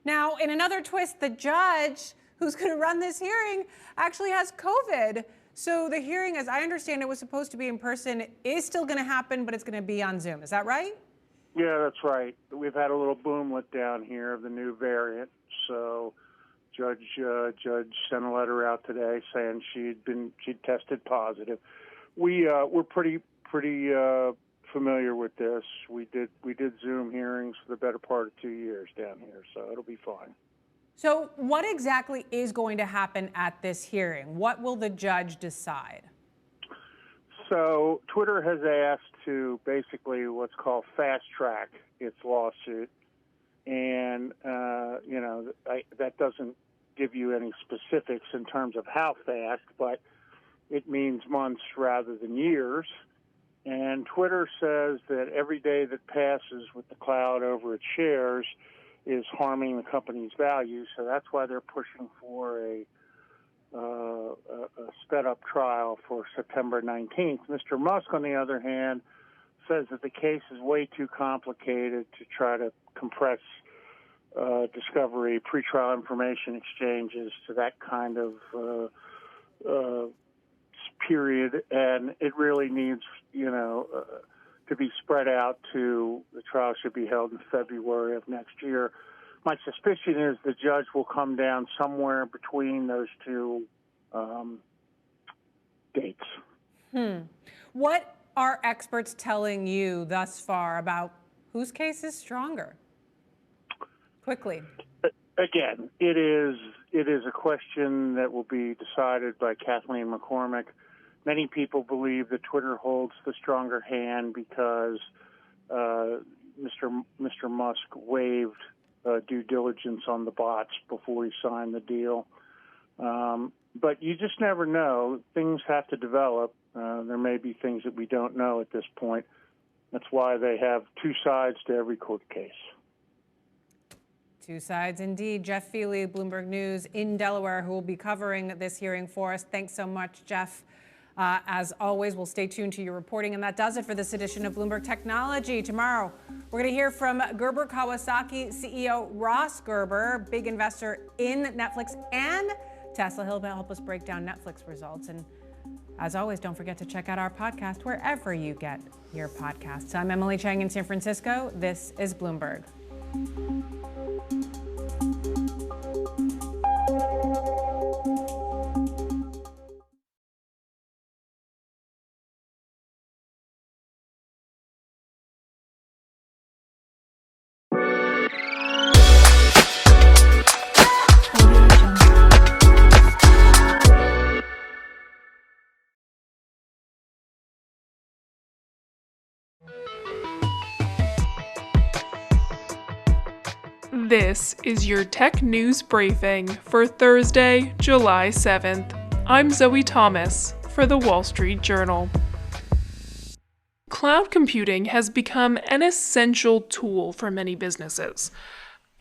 Now, in another twist, the judge who's going to run this hearing actually has COVID. So the hearing, as I understand it, was supposed to be in person, is still going to happen, but it's going to be on Zoom. Is that right? Yeah, that's right. We've had a little boomlet down here of the new variant. So Judge sent a letter out today saying she'd tested positive. We're pretty familiar with this. We did Zoom hearings for the better part of 2 years down here, so it'll be fine. So what exactly is going to happen at this hearing? What will the judge decide? So Twitter has asked to basically what's called fast track its lawsuit. And, that doesn't give you any specifics in terms of how fast, but it means months rather than years. And Twitter says that every day that passes with the cloud over its shares is harming the company's value, so that's why they're pushing for a sped-up trial for September 19th. Mr. Musk, on the other hand, says that the case is way too complicated to try to compress discovery, pretrial information exchanges to that kind of period, and it really needs, to be spread out to the trial should be held in February of next year. My suspicion is the judge will come down somewhere between those two dates. What are experts telling you thus far about whose case is stronger? Quickly. Again, it is a question that will be decided by Kathleen McCormick. Many people believe that Twitter holds the stronger hand because Mr. Musk waived due diligence on the bots before he signed the deal. But you just never know. Things have to develop. There may be things that we don't know at this point. That's why they have two sides to every court case. Two sides indeed. Jeff Feely, Bloomberg News in Delaware, who will be covering this hearing for us. Thanks so much, Jeff. As always, we'll stay tuned to your reporting. And that does it for this edition of Bloomberg Technology. Tomorrow, we're going to hear from Gerber Kawasaki CEO Ross Gerber, big investor in Netflix and Tesla. He'll help us break down Netflix results. And as always, don't forget to check out our podcast wherever you get your podcasts. I'm Emily Chang in San Francisco. This is Bloomberg. This is your tech news briefing for Thursday, July 7th. I'm Zoe Thomas for the Wall Street Journal. Cloud computing has become an essential tool for many businesses.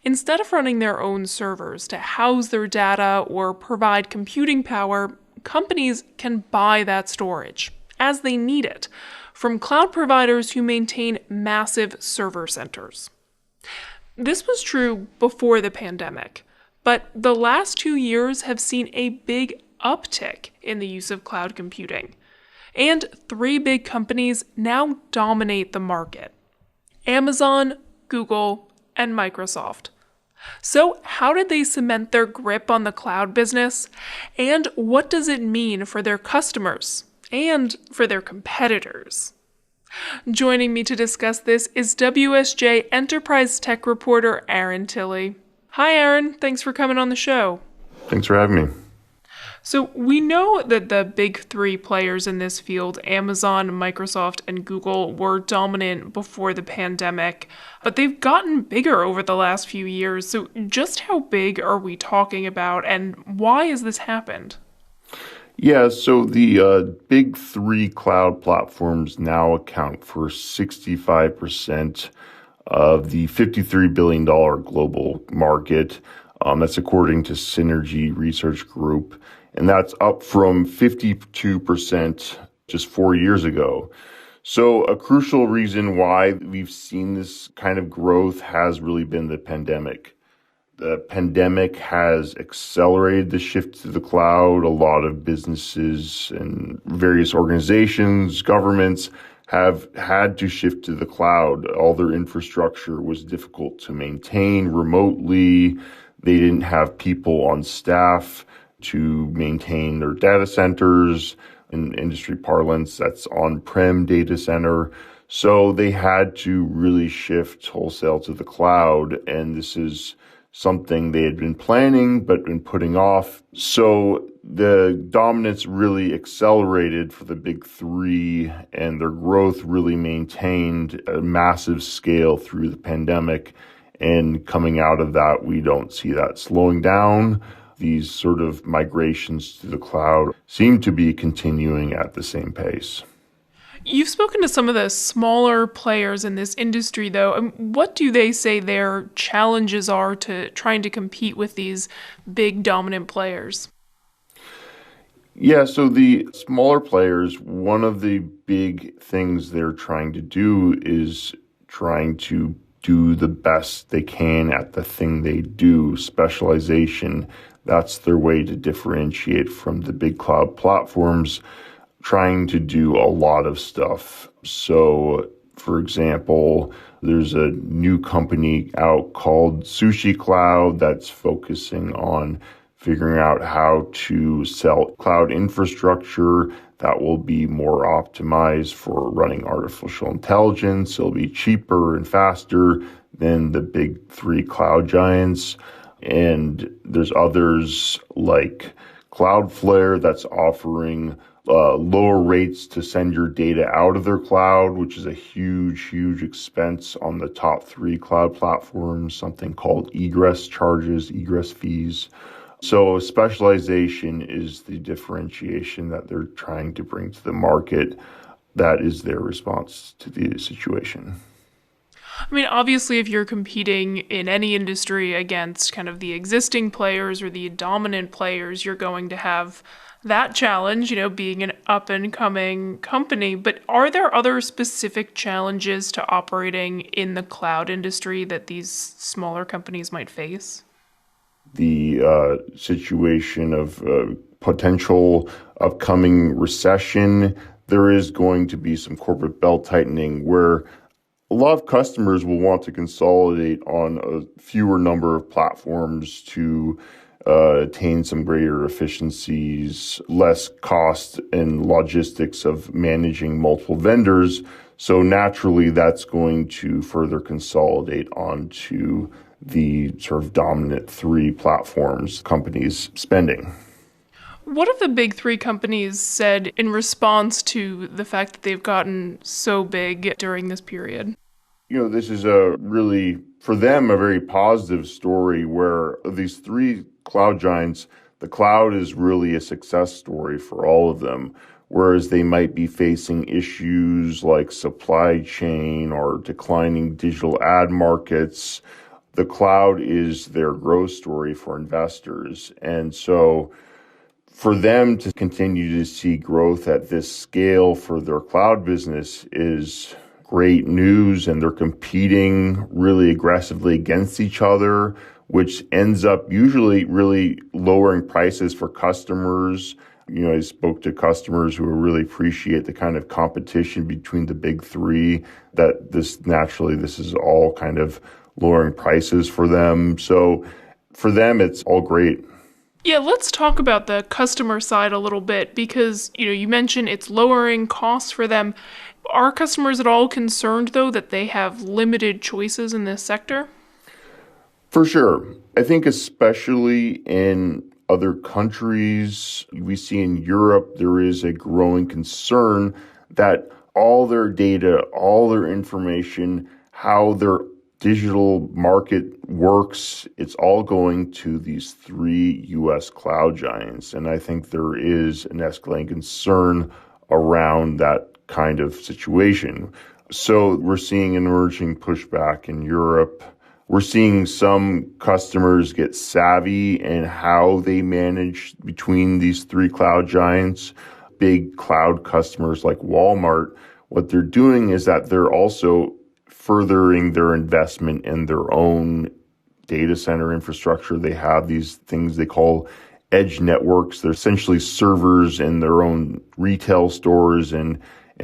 Instead of running their own servers to house their data or provide computing power, companies can buy that storage as they need it from cloud providers who maintain massive server centers. This was true before the pandemic, but the last 2 years have seen a big uptick in the use of cloud computing. And 3 big companies now dominate the market: Amazon, Google, and Microsoft. So how did they cement their grip on the cloud business? And what does it mean for their customers and for their competitors? Joining me to discuss this is WSJ Enterprise Tech reporter Aaron Tilley. Hi, Aaron. Thanks for coming on the show. Thanks for having me. So we know that the big 3 players in this field, Amazon, Microsoft, and Google, were dominant before the pandemic, but they've gotten bigger over the last few years. So just how big are we talking about, and why has this happened? Yeah, so the big 3 cloud platforms now account for 65% of the $53 billion global market. That's according to Synergy Research Group, and that's up from 52% just 4 years ago. So a crucial reason why we've seen this kind of growth has really been the pandemic. The pandemic has accelerated the shift to the cloud. A lot of businesses and various organizations, governments have had to shift to the cloud. All their infrastructure was difficult to maintain remotely. They didn't have people on staff to maintain their data centers. In industry parlance, that's on-prem data center. So they had to really shift wholesale to the cloud, and this is something they had been planning but been putting off. So the dominance really accelerated for the big 3, and their growth really maintained a massive scale through the pandemic. And coming out of that, we don't see that slowing down. These sort of migrations to the cloud seem to be continuing at the same pace. You've spoken to some of the smaller players in this industry, though. What do they say their challenges are to trying to compete with these big dominant players? Yeah, so the smaller players, one of the big things they're trying to do is trying to do the best they can at the thing they do. Specialization, that's their way to differentiate from the big cloud platforms, trying to do a lot of stuff. So, for example, there's a new company out called Sushi Cloud that's focusing on figuring out how to sell cloud infrastructure that will be more optimized for running artificial intelligence. It'll be cheaper and faster than the big 3 cloud giants. And there's others like Cloudflare that's offering lower rates to send your data out of their cloud, which is a huge expense on the top 3 cloud platforms, something called egress charges, egress fees. So specialization is the differentiation that they're trying to bring to the market. That is their response to the situation. I mean, obviously, if you're competing in any industry against kind of the existing players or the dominant players, you're going to have that challenge, being an up and coming company, but are there other specific challenges to operating in the cloud industry that these smaller companies might face? The situation of potential upcoming recession, there is going to be some corporate belt tightening where a lot of customers will want to consolidate on a fewer number of platforms to attain some greater efficiencies, less cost and logistics of managing multiple vendors. So naturally, that's going to further consolidate onto the sort of dominant three platforms companies spending. What have the big three companies said in response to the fact that they've gotten so big during this period? This is a really, for them, a very positive story where these three cloud giants, the cloud is really a success story for all of them. Whereas they might be facing issues like supply chain or declining digital ad markets, the cloud is their growth story for investors. And so for them to continue to see growth at this scale for their cloud business is great news, and they're competing really aggressively against each other, which ends up usually really lowering prices for customers. I spoke to customers who really appreciate the kind of competition between the big three, that this is all kind of lowering prices for them. So for them, it's all great. Yeah, let's talk about the customer side a little bit because, you mentioned it's lowering costs for them. Are customers at all concerned, though, that they have limited choices in this sector? For sure. I think especially in other countries, we see in Europe, there is a growing concern that all their data, all their information, how their digital market works, it's all going to these three U.S. cloud giants. And I think there is an escalating concern around that kind of situation. So we're seeing an emerging pushback in Europe. We're seeing some customers get savvy in how they manage between these three cloud giants. Big cloud customers like Walmart, what they're doing is that they're also furthering their investment in their own data center infrastructure. They have these things they call edge networks. They're essentially servers in their own retail stores and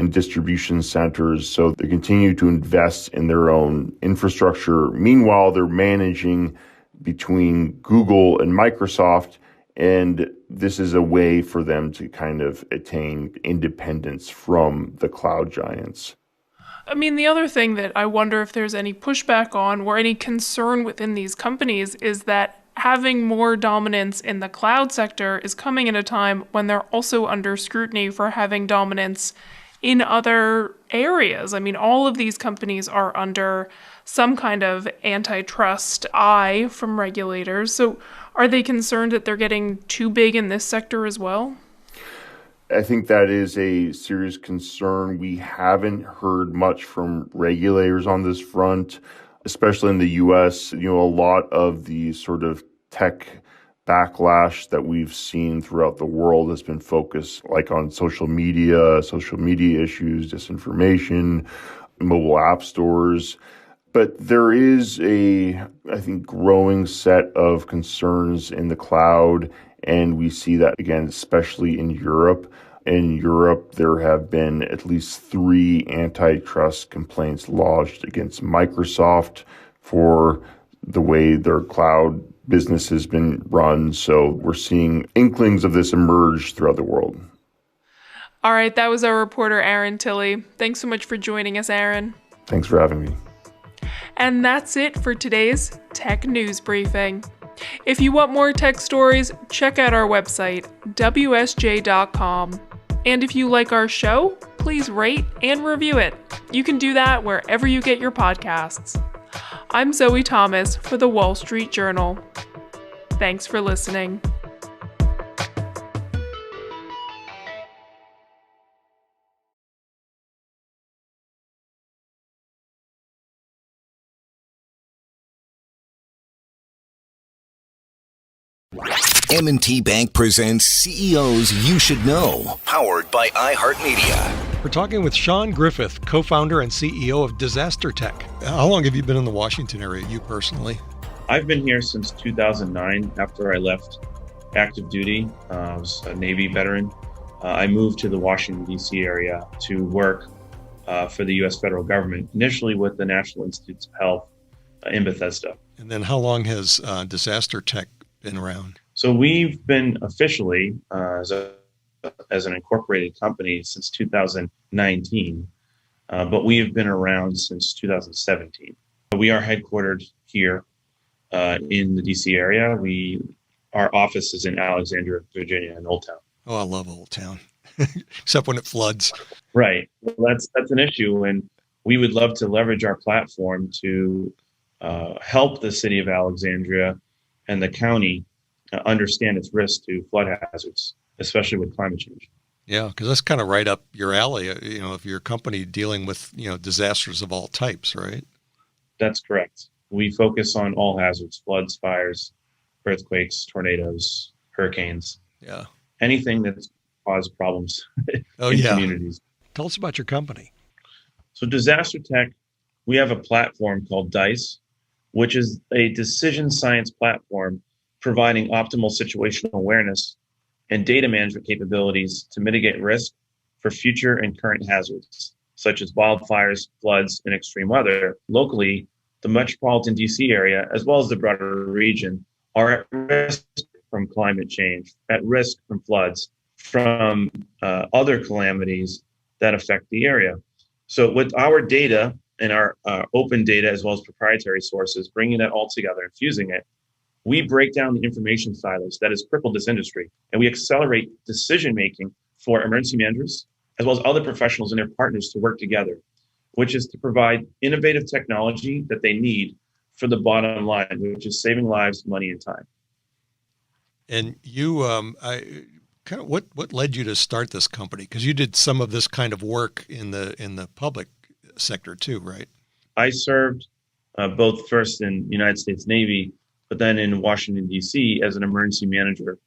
distribution centers. So they continue to invest in their own infrastructure. Meanwhile, they're managing between Google and Microsoft. And this is a way for them to kind of attain independence from the cloud giants. I mean, the other thing that I wonder if there's any pushback on or any concern within these companies is that having more dominance in the cloud sector is coming at a time when they're also under scrutiny for having dominance in other areas. I mean, all of these companies are under some kind of antitrust eye from regulators. So are they concerned that they're getting too big in this sector as well? I think that is a serious concern. We haven't heard much from regulators on this front, especially in the U.S. A lot of the sort of tech backlash that we've seen throughout the world has been focused like on social media issues, disinformation, mobile app stores. But there is I think, growing set of concerns in the cloud. And we see that, again, especially in Europe. In Europe, there have been at least 3 antitrust complaints lodged against Microsoft for the way their cloud business has been run. So we're seeing inklings of this emerge throughout the world. All right, that was our reporter, Aaron Tilley. Thanks so much for joining us, Aaron. Thanks for having me. And that's it for today's Tech News Briefing. If you want more tech stories, check out our website, wsj.com. And if you like our show, please rate and review it. You can do that wherever you get your podcasts. I'm Zoe Thomas for the Wall Street Journal. Thanks for listening. M&T Bank presents CEOs You Should Know, powered by iHeartMedia. We're talking with Sean Griffith, co-founder and CEO of Disaster Tech. How long have you been in the Washington area, you personally? I've been here since 2009 after I left active duty. I was a Navy veteran. I moved to the Washington, D.C. area to work for the U.S. federal government, initially with the National Institutes of Health in Bethesda. And then how long has Disaster Tech been around? So we've been officially as an incorporated company since 2019, but we have been around since 2017. We are headquartered here in the DC area. Our office is in Alexandria, Virginia, in Old Town. Oh, I love Old Town, except when it floods. Right. Well, that's an issue, and we would love to leverage our platform to help the city of Alexandria and the county understand its risk to flood hazards, especially with climate change. Yeah, because that's kind of right up your alley, if you're a company dealing with, disasters of all types, right? That's correct. We focus on all hazards: floods, fires, earthquakes, tornadoes, hurricanes. Yeah. Anything that's caused problems in communities. Tell us about your company. So Disaster Tech, we have a platform called DICE, which is a decision science platform providing optimal situational awareness and data management capabilities to mitigate risk for future and current hazards, such as wildfires, floods, and extreme weather. Locally, the metropolitan DC area, as well as the broader region, are at risk from climate change, at risk from floods, from other calamities that affect the area. So with our data and our open data, as well as proprietary sources, bringing that all together and fusing it, we break down the information silos that has crippled this industry, and we accelerate decision-making for emergency managers, as well as other professionals and their partners to work together, which is to provide innovative technology that they need for the bottom line, which is saving lives, money, and time. And you, what led you to start this company? Because you did some of this kind of work in the public sector too, right? I served both first in the United States Navy, but then in Washington, D.C. as an emergency manager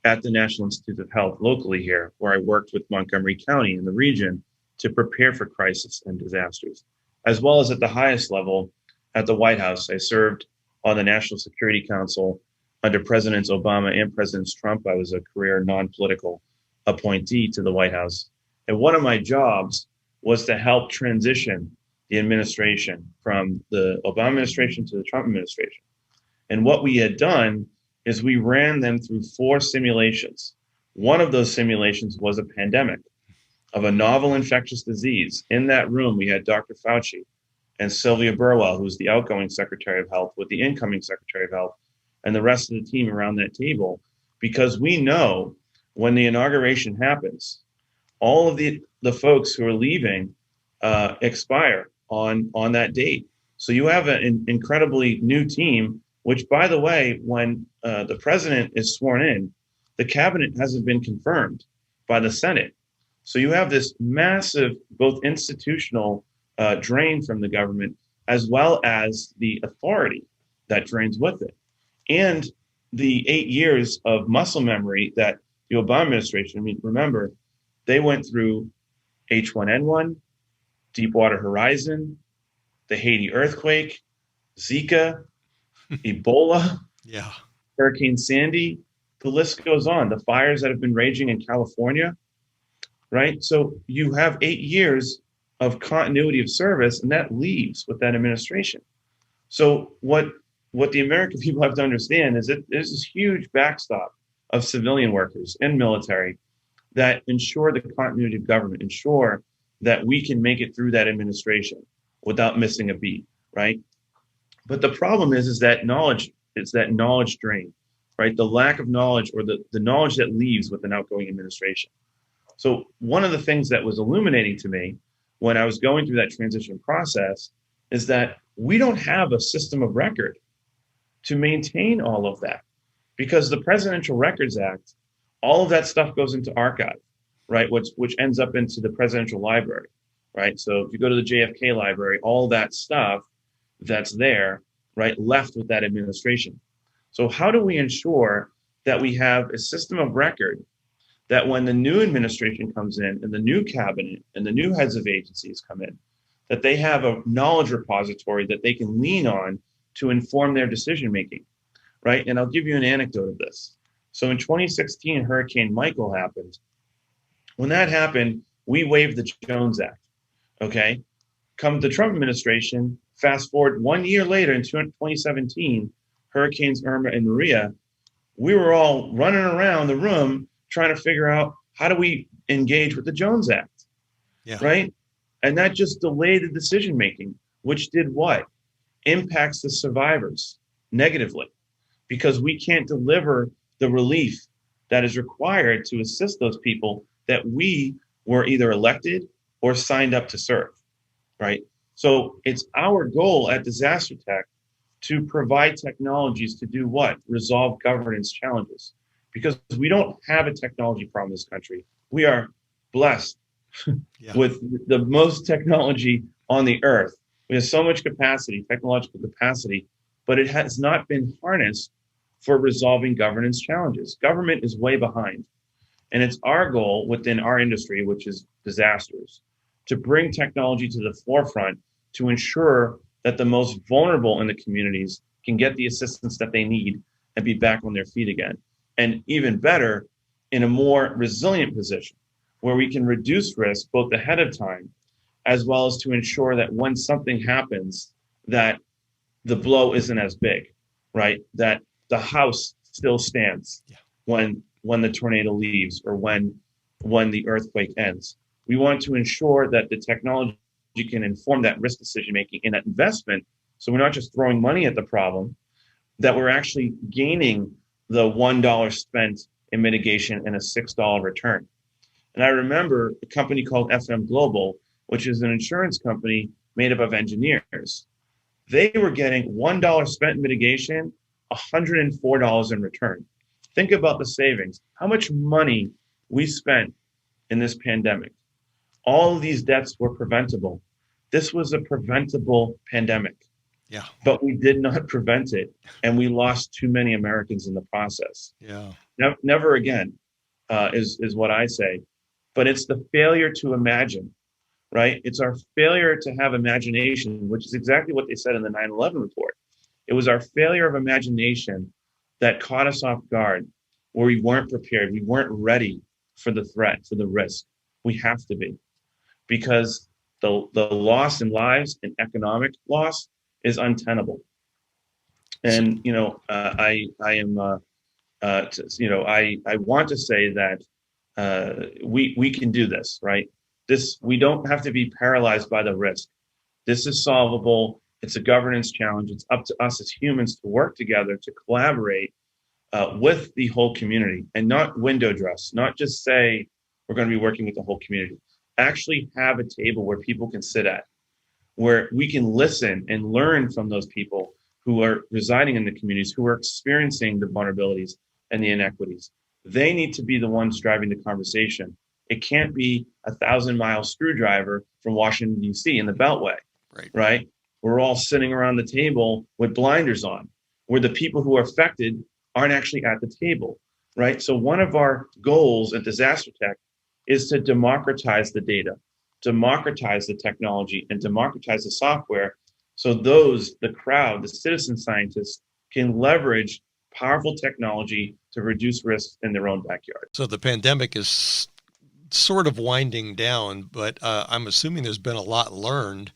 at the National Institutes of Health locally here, where I worked with Montgomery County in the region to prepare for crisis and disasters, as well as at the highest level at the White House. I served on the National Security Council under Presidents Obama and President Trump. I was a career non-political appointee to the White House. And one of my jobs was to help transition the administration from the Obama administration to the Trump administration. And what we had done is we ran them through 4 simulations. One of those simulations was a pandemic of a novel infectious disease. In that room, we had Dr. Fauci and Sylvia Burwell, who's the outgoing Secretary of Health, with the incoming Secretary of Health, and the rest of the team around that table, because we know when the inauguration happens, all of the folks who are leaving expire on that date. So you have an incredibly new team, which, by the way, when the president is sworn in, the cabinet hasn't been confirmed by the Senate. So you have this massive, both institutional drain from the government, as well as the authority that drains with it. And the 8 years of muscle memory that the Obama administration, remember, they went through H1N1, Deepwater Horizon, the Haiti earthquake, Zika, Ebola, Hurricane Sandy, the list goes on. The fires that have been raging in California, right? So you have 8 years of continuity of service, and that leaves with that administration. So what the American people have to understand is that there's this huge backstop of civilian workers and military that ensure the continuity of government, ensure that we can make it through that administration without missing a beat, right? But the problem is that knowledge, it's that knowledge drain, right? The lack of knowledge, or the knowledge that leaves with an outgoing administration. So one of the things that was illuminating to me when I was going through that transition process is that we don't have a system of record to maintain all of that, because the Presidential Records Act, all of that stuff goes into archive, right? Which ends up into the presidential library, right? So if you go to the JFK library, all that stuff that's there, right, left with that administration. So how do we ensure that we have a system of record that when the new administration comes in and the new cabinet and the new heads of agencies come in, that they have a knowledge repository that they can lean on to inform their decision making, right? And I'll give you an anecdote of this. So in 2016, Hurricane Michael happened. When that happened, we waived the Jones Act, okay? Come the Trump administration, fast forward 1 year later in 2017, Hurricanes Irma and Maria, we were all running around the room trying to figure out how do we engage with the Jones Act, right? And that just delayed the decision making, which did what? Impacts the survivors negatively, because we can't deliver the relief that is required to assist those people that we were either elected or signed up to serve, right? So it's our goal at Disaster Tech to provide technologies to do what? Resolve governance challenges. Because we don't have a technology problem in this country. We are blessed with the most technology on the earth. We have so much capacity, technological capacity, but it has not been harnessed for resolving governance challenges. Government is way behind. And it's our goal within our industry, which is disasters, to bring technology to the forefront to ensure that the most vulnerable in the communities can get the assistance that they need and be back on their feet again. And even better, in a more resilient position where we can reduce risk both ahead of time, as well as to ensure that when something happens, that the blow isn't as big, right? That the house still stands when the tornado leaves or when the earthquake ends. We want to ensure that the technology can inform that risk decision making and that investment. So we're not just throwing money at the problem, that we're actually gaining the $1 spent in mitigation and a $6 return. And I remember a company called FM Global, which is an insurance company made up of engineers. They were getting $1 spent in mitigation, $104 in return. Think about the savings, how much money we spent in this pandemic. All of these debts were preventable. This was a preventable pandemic. Yeah. But we did not prevent it, and we lost too many Americans in the process. Yeah. Never again is what I say. But it's the failure to imagine, right? It's our failure to have imagination, which is exactly what they said in the 9/11 report. It was our failure of imagination that caught us off guard, where we weren't prepared. We weren't ready for the threat, for the risk. We have to be, because the loss in lives and economic loss is untenable. And I want to say that we can do this, right? We don't have to be paralyzed by the risk. This is solvable. It's a governance challenge. It's up to us as humans to work together, to collaborate with the whole community, and not window dress, not just say we're going to be working with the whole community. Actually have a table where people can sit at, where we can listen and learn from those people who are residing in the communities, who are experiencing the vulnerabilities and the inequities. They need to be the ones driving the conversation. It can't be a 1,000-mile screwdriver from Washington, D.C. in the Beltway, right? We're all sitting around the table with blinders on, where the people who are affected aren't actually at the table, right? So one of our goals at Disaster Tech is to democratize the data, democratize the technology, and democratize the software, so the crowd, the citizen scientists, can leverage powerful technology to reduce risks in their own backyard. So the pandemic is sort of winding down, but I'm assuming there's been a lot learned.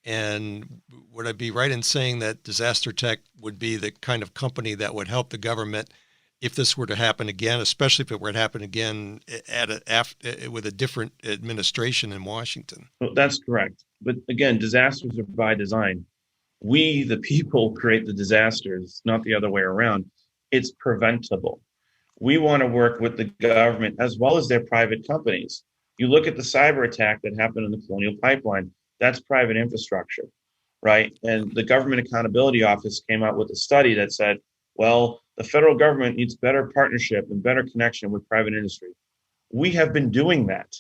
And would I be right in saying that Disaster Tech would be the kind of company that would help the government if this were to happen again, especially if it were to happen again with a different administration in Washington? Well, that's correct. But again, disasters are by design. We, the people, create the disasters, not the other way around. It's preventable. We want to work with the government as well as their private companies. You look at the cyber attack that happened in the Colonial Pipeline. That's private infrastructure, right? And the Government Accountability Office came out with a study that said, well, the federal government needs better partnership and better connection with private industry. We have been doing that.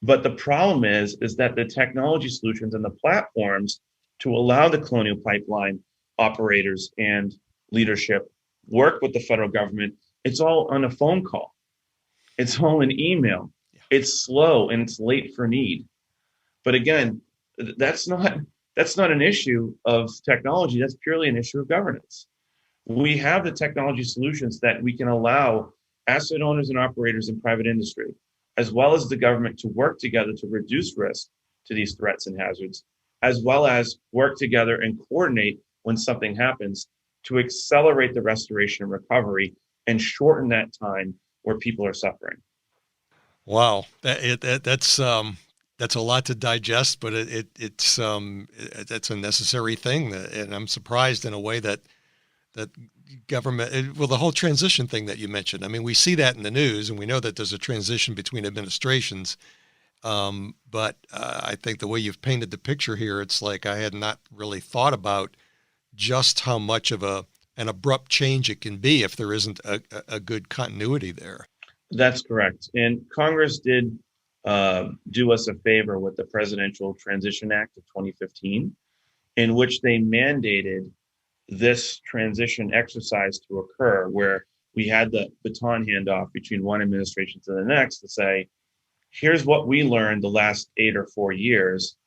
But the problem is that the technology solutions and the platforms to allow the Colonial Pipeline operators and leadership work with the federal government, it's all on a phone call. It's all an email. It's slow and it's late for need. But again, that's not an issue of technology. That's purely an issue of governance. We have the technology solutions that we can allow asset owners and operators in private industry, as well as the government, to work together to reduce risk to these threats and hazards, as well as work together and coordinate when something happens to accelerate the restoration and recovery and shorten that time where people are suffering. Wow, that's a lot to digest, but it's that's a necessary thing, and I'm surprised in a way that government, well, the whole transition thing that you mentioned. I mean, we see that in the news, and we know that there's a transition between administrations. But I think the way you've painted the picture here, it's like I had not really thought about just how much of an abrupt change it can be if there isn't a good continuity there. That's correct. And Congress did do us a favor with the Presidential Transition Act of 2015, in which they mandated this transition exercise to occur, where we had the baton handoff between one administration to the next to say, here's what we learned the last 8 or 4 years.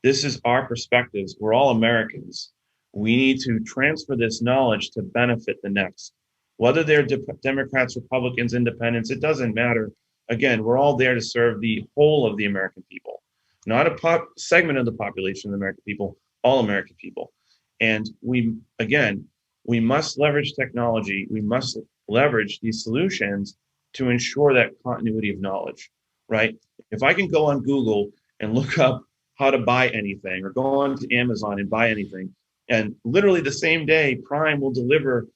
This is our perspectives. We're all Americans. We need to transfer this knowledge to benefit the next. Whether they're Democrats, Republicans, Independents, it doesn't matter. Again, we're all there to serve the whole of the American people, not a segment of the population of the American people, all American people. And we must leverage technology. We must leverage these solutions to ensure that continuity of knowledge, right? If I can go on Google and look up how to buy anything, or go on to Amazon and buy anything, and literally the same day, Prime will deliver,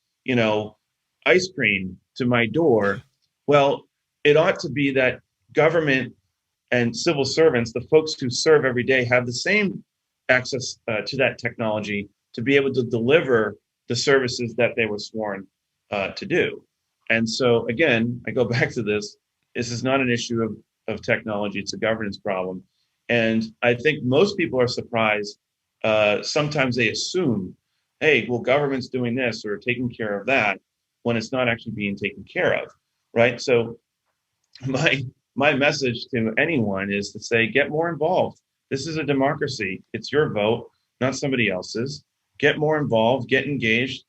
ice cream to my door. Well, it ought to be that government and civil servants, the folks who serve every day, have the same access to that technology to be able to deliver the services that they were sworn to do. And so, again, I go back to this. This is not an issue of technology. It's a governance problem. And I think most people are surprised. Sometimes they assume, hey, well, government's doing this or taking care of that, when it's not actually being taken care of, right? So my message to anyone is to say, get more involved. This is a democracy. It's your vote, not somebody else's. Get more involved, get engaged,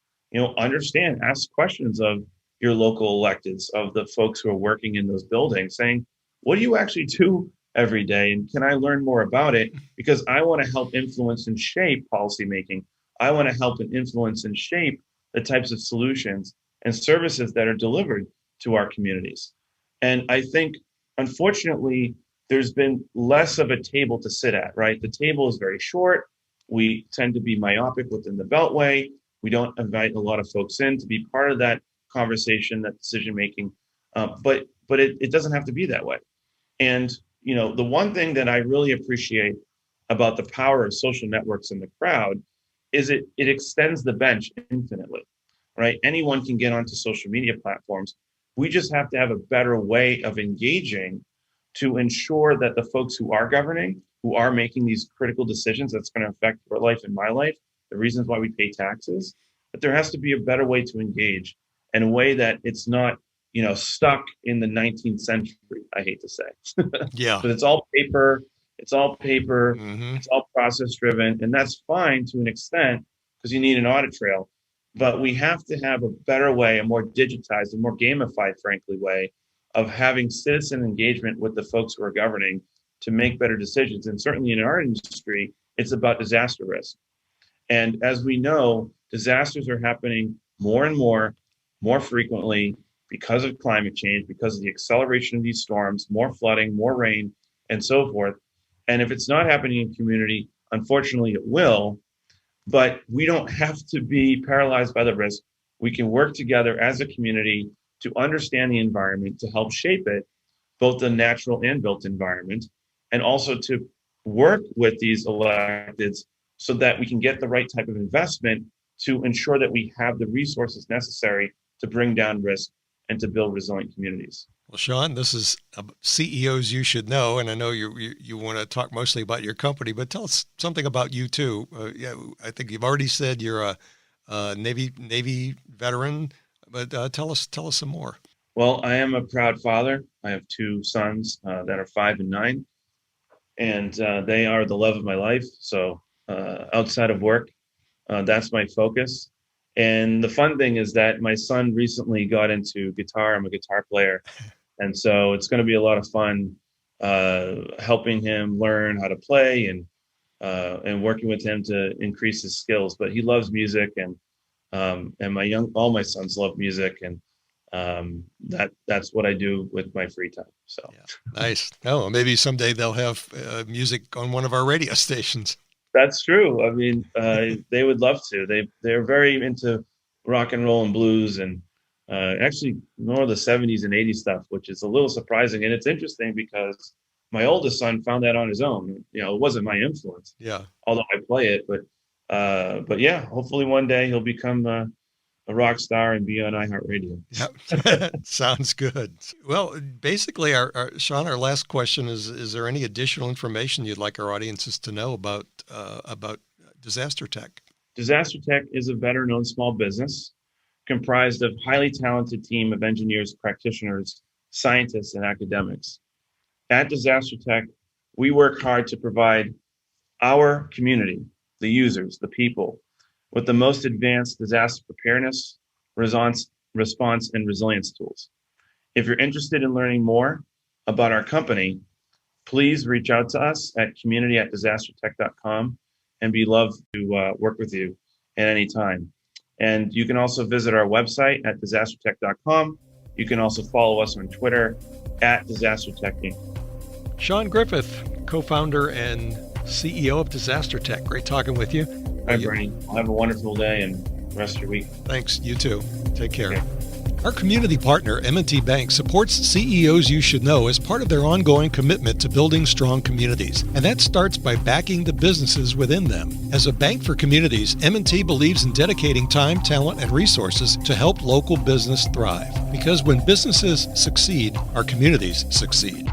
understand, ask questions of your local electeds, of the folks who are working in those buildings, saying, what do you actually do every day? And can I learn more about it? Because I want to help influence and shape policymaking. I want to help and influence and shape the types of solutions and services that are delivered to our communities. And I think, unfortunately, there's been less of a table to sit at, right? The table is very short. We tend to be myopic within the Beltway. We don't invite a lot of folks in to be part of that conversation, that decision making. But it doesn't have to be that way. And the one thing that I really appreciate about the power of social networks in the crowd is it extends the bench infinitely, right? Anyone can get onto social media platforms. We just have to have a better way of engaging to ensure that the folks who are governing, who are making these critical decisions that's going to affect your life and my life, the reasons why we pay taxes, that there has to be a better way to engage in a way that it's not, stuck in the 19th century, I hate to say. Yeah. But it's all paper. It's all process driven. And that's fine to an extent because you need an audit trail. But we have to have a better way, a more digitized, a more gamified, frankly, way of having citizen engagement with the folks who are governing to make better decisions. And certainly in our industry, it's about disaster risk. And as we know, disasters are happening more and more frequently because of climate change, because of the acceleration of these storms, more flooding, more rain, and so forth. And if it's not happening in community, unfortunately it will. But we don't have to be paralyzed by the risk. We can work together as a community to understand the environment, to help shape it, both the natural and built environment, and also to work with these electeds so that we can get the right type of investment to ensure that we have the resources necessary to bring down risk and to build resilient communities. Well, Sean, this is CEOs You Should Know, and I know you want to talk mostly about your company, but tell us something about you too. I think you've already said you're a Navy veteran, but tell us some more. Well, I am a proud father. I have two sons that are 5 and 9, and they are the love of my life. So outside of work, that's my focus. And the fun thing is that my son recently got into guitar. I'm a guitar player. And so it's going to be a lot of fun helping him learn how to play and working with him to increase his skills. But he loves music, and all my sons love music, and that's what I do with my free time. So nice. Oh, maybe someday they'll have music on one of our radio stations. That's true. I mean, they would love to. They're very into rock and roll and blues, and actually more of the 70s and 80s stuff, which is a little surprising. And it's interesting because my oldest son found that on his own. You know, it wasn't my influence. Yeah. Although I play it, but yeah, hopefully one day he'll become a rock star and be on iHeartRadio. Yeah. Sounds good. Well, basically, Sean, our last question is there any additional information you'd like our audiences to know about Disaster Tech? Disaster Tech is a better known small business comprised of highly talented team of engineers, practitioners, scientists, and academics. At Disaster Tech, we work hard to provide our community, the users, the people, with the most advanced disaster preparedness, response, and resilience tools. If you're interested in learning more about our company, please reach out to us at community@disastertech.com, and we'd love to work with you at any time. And you can also visit our website at disastertech.com. You can also follow us on Twitter @DisasterTech. Sean Griffith, co-founder and CEO of Disaster Tech. Great talking with you. Hi, Bernie. Have a wonderful day and rest of your week. Thanks. You too. Take care. Okay. Our community partner, M&T Bank, supports CEOs You Should Know as part of their ongoing commitment to building strong communities. And that starts by backing the businesses within them. As a bank for communities, M&T believes in dedicating time, talent, and resources to help local business thrive. Because when businesses succeed, our communities succeed.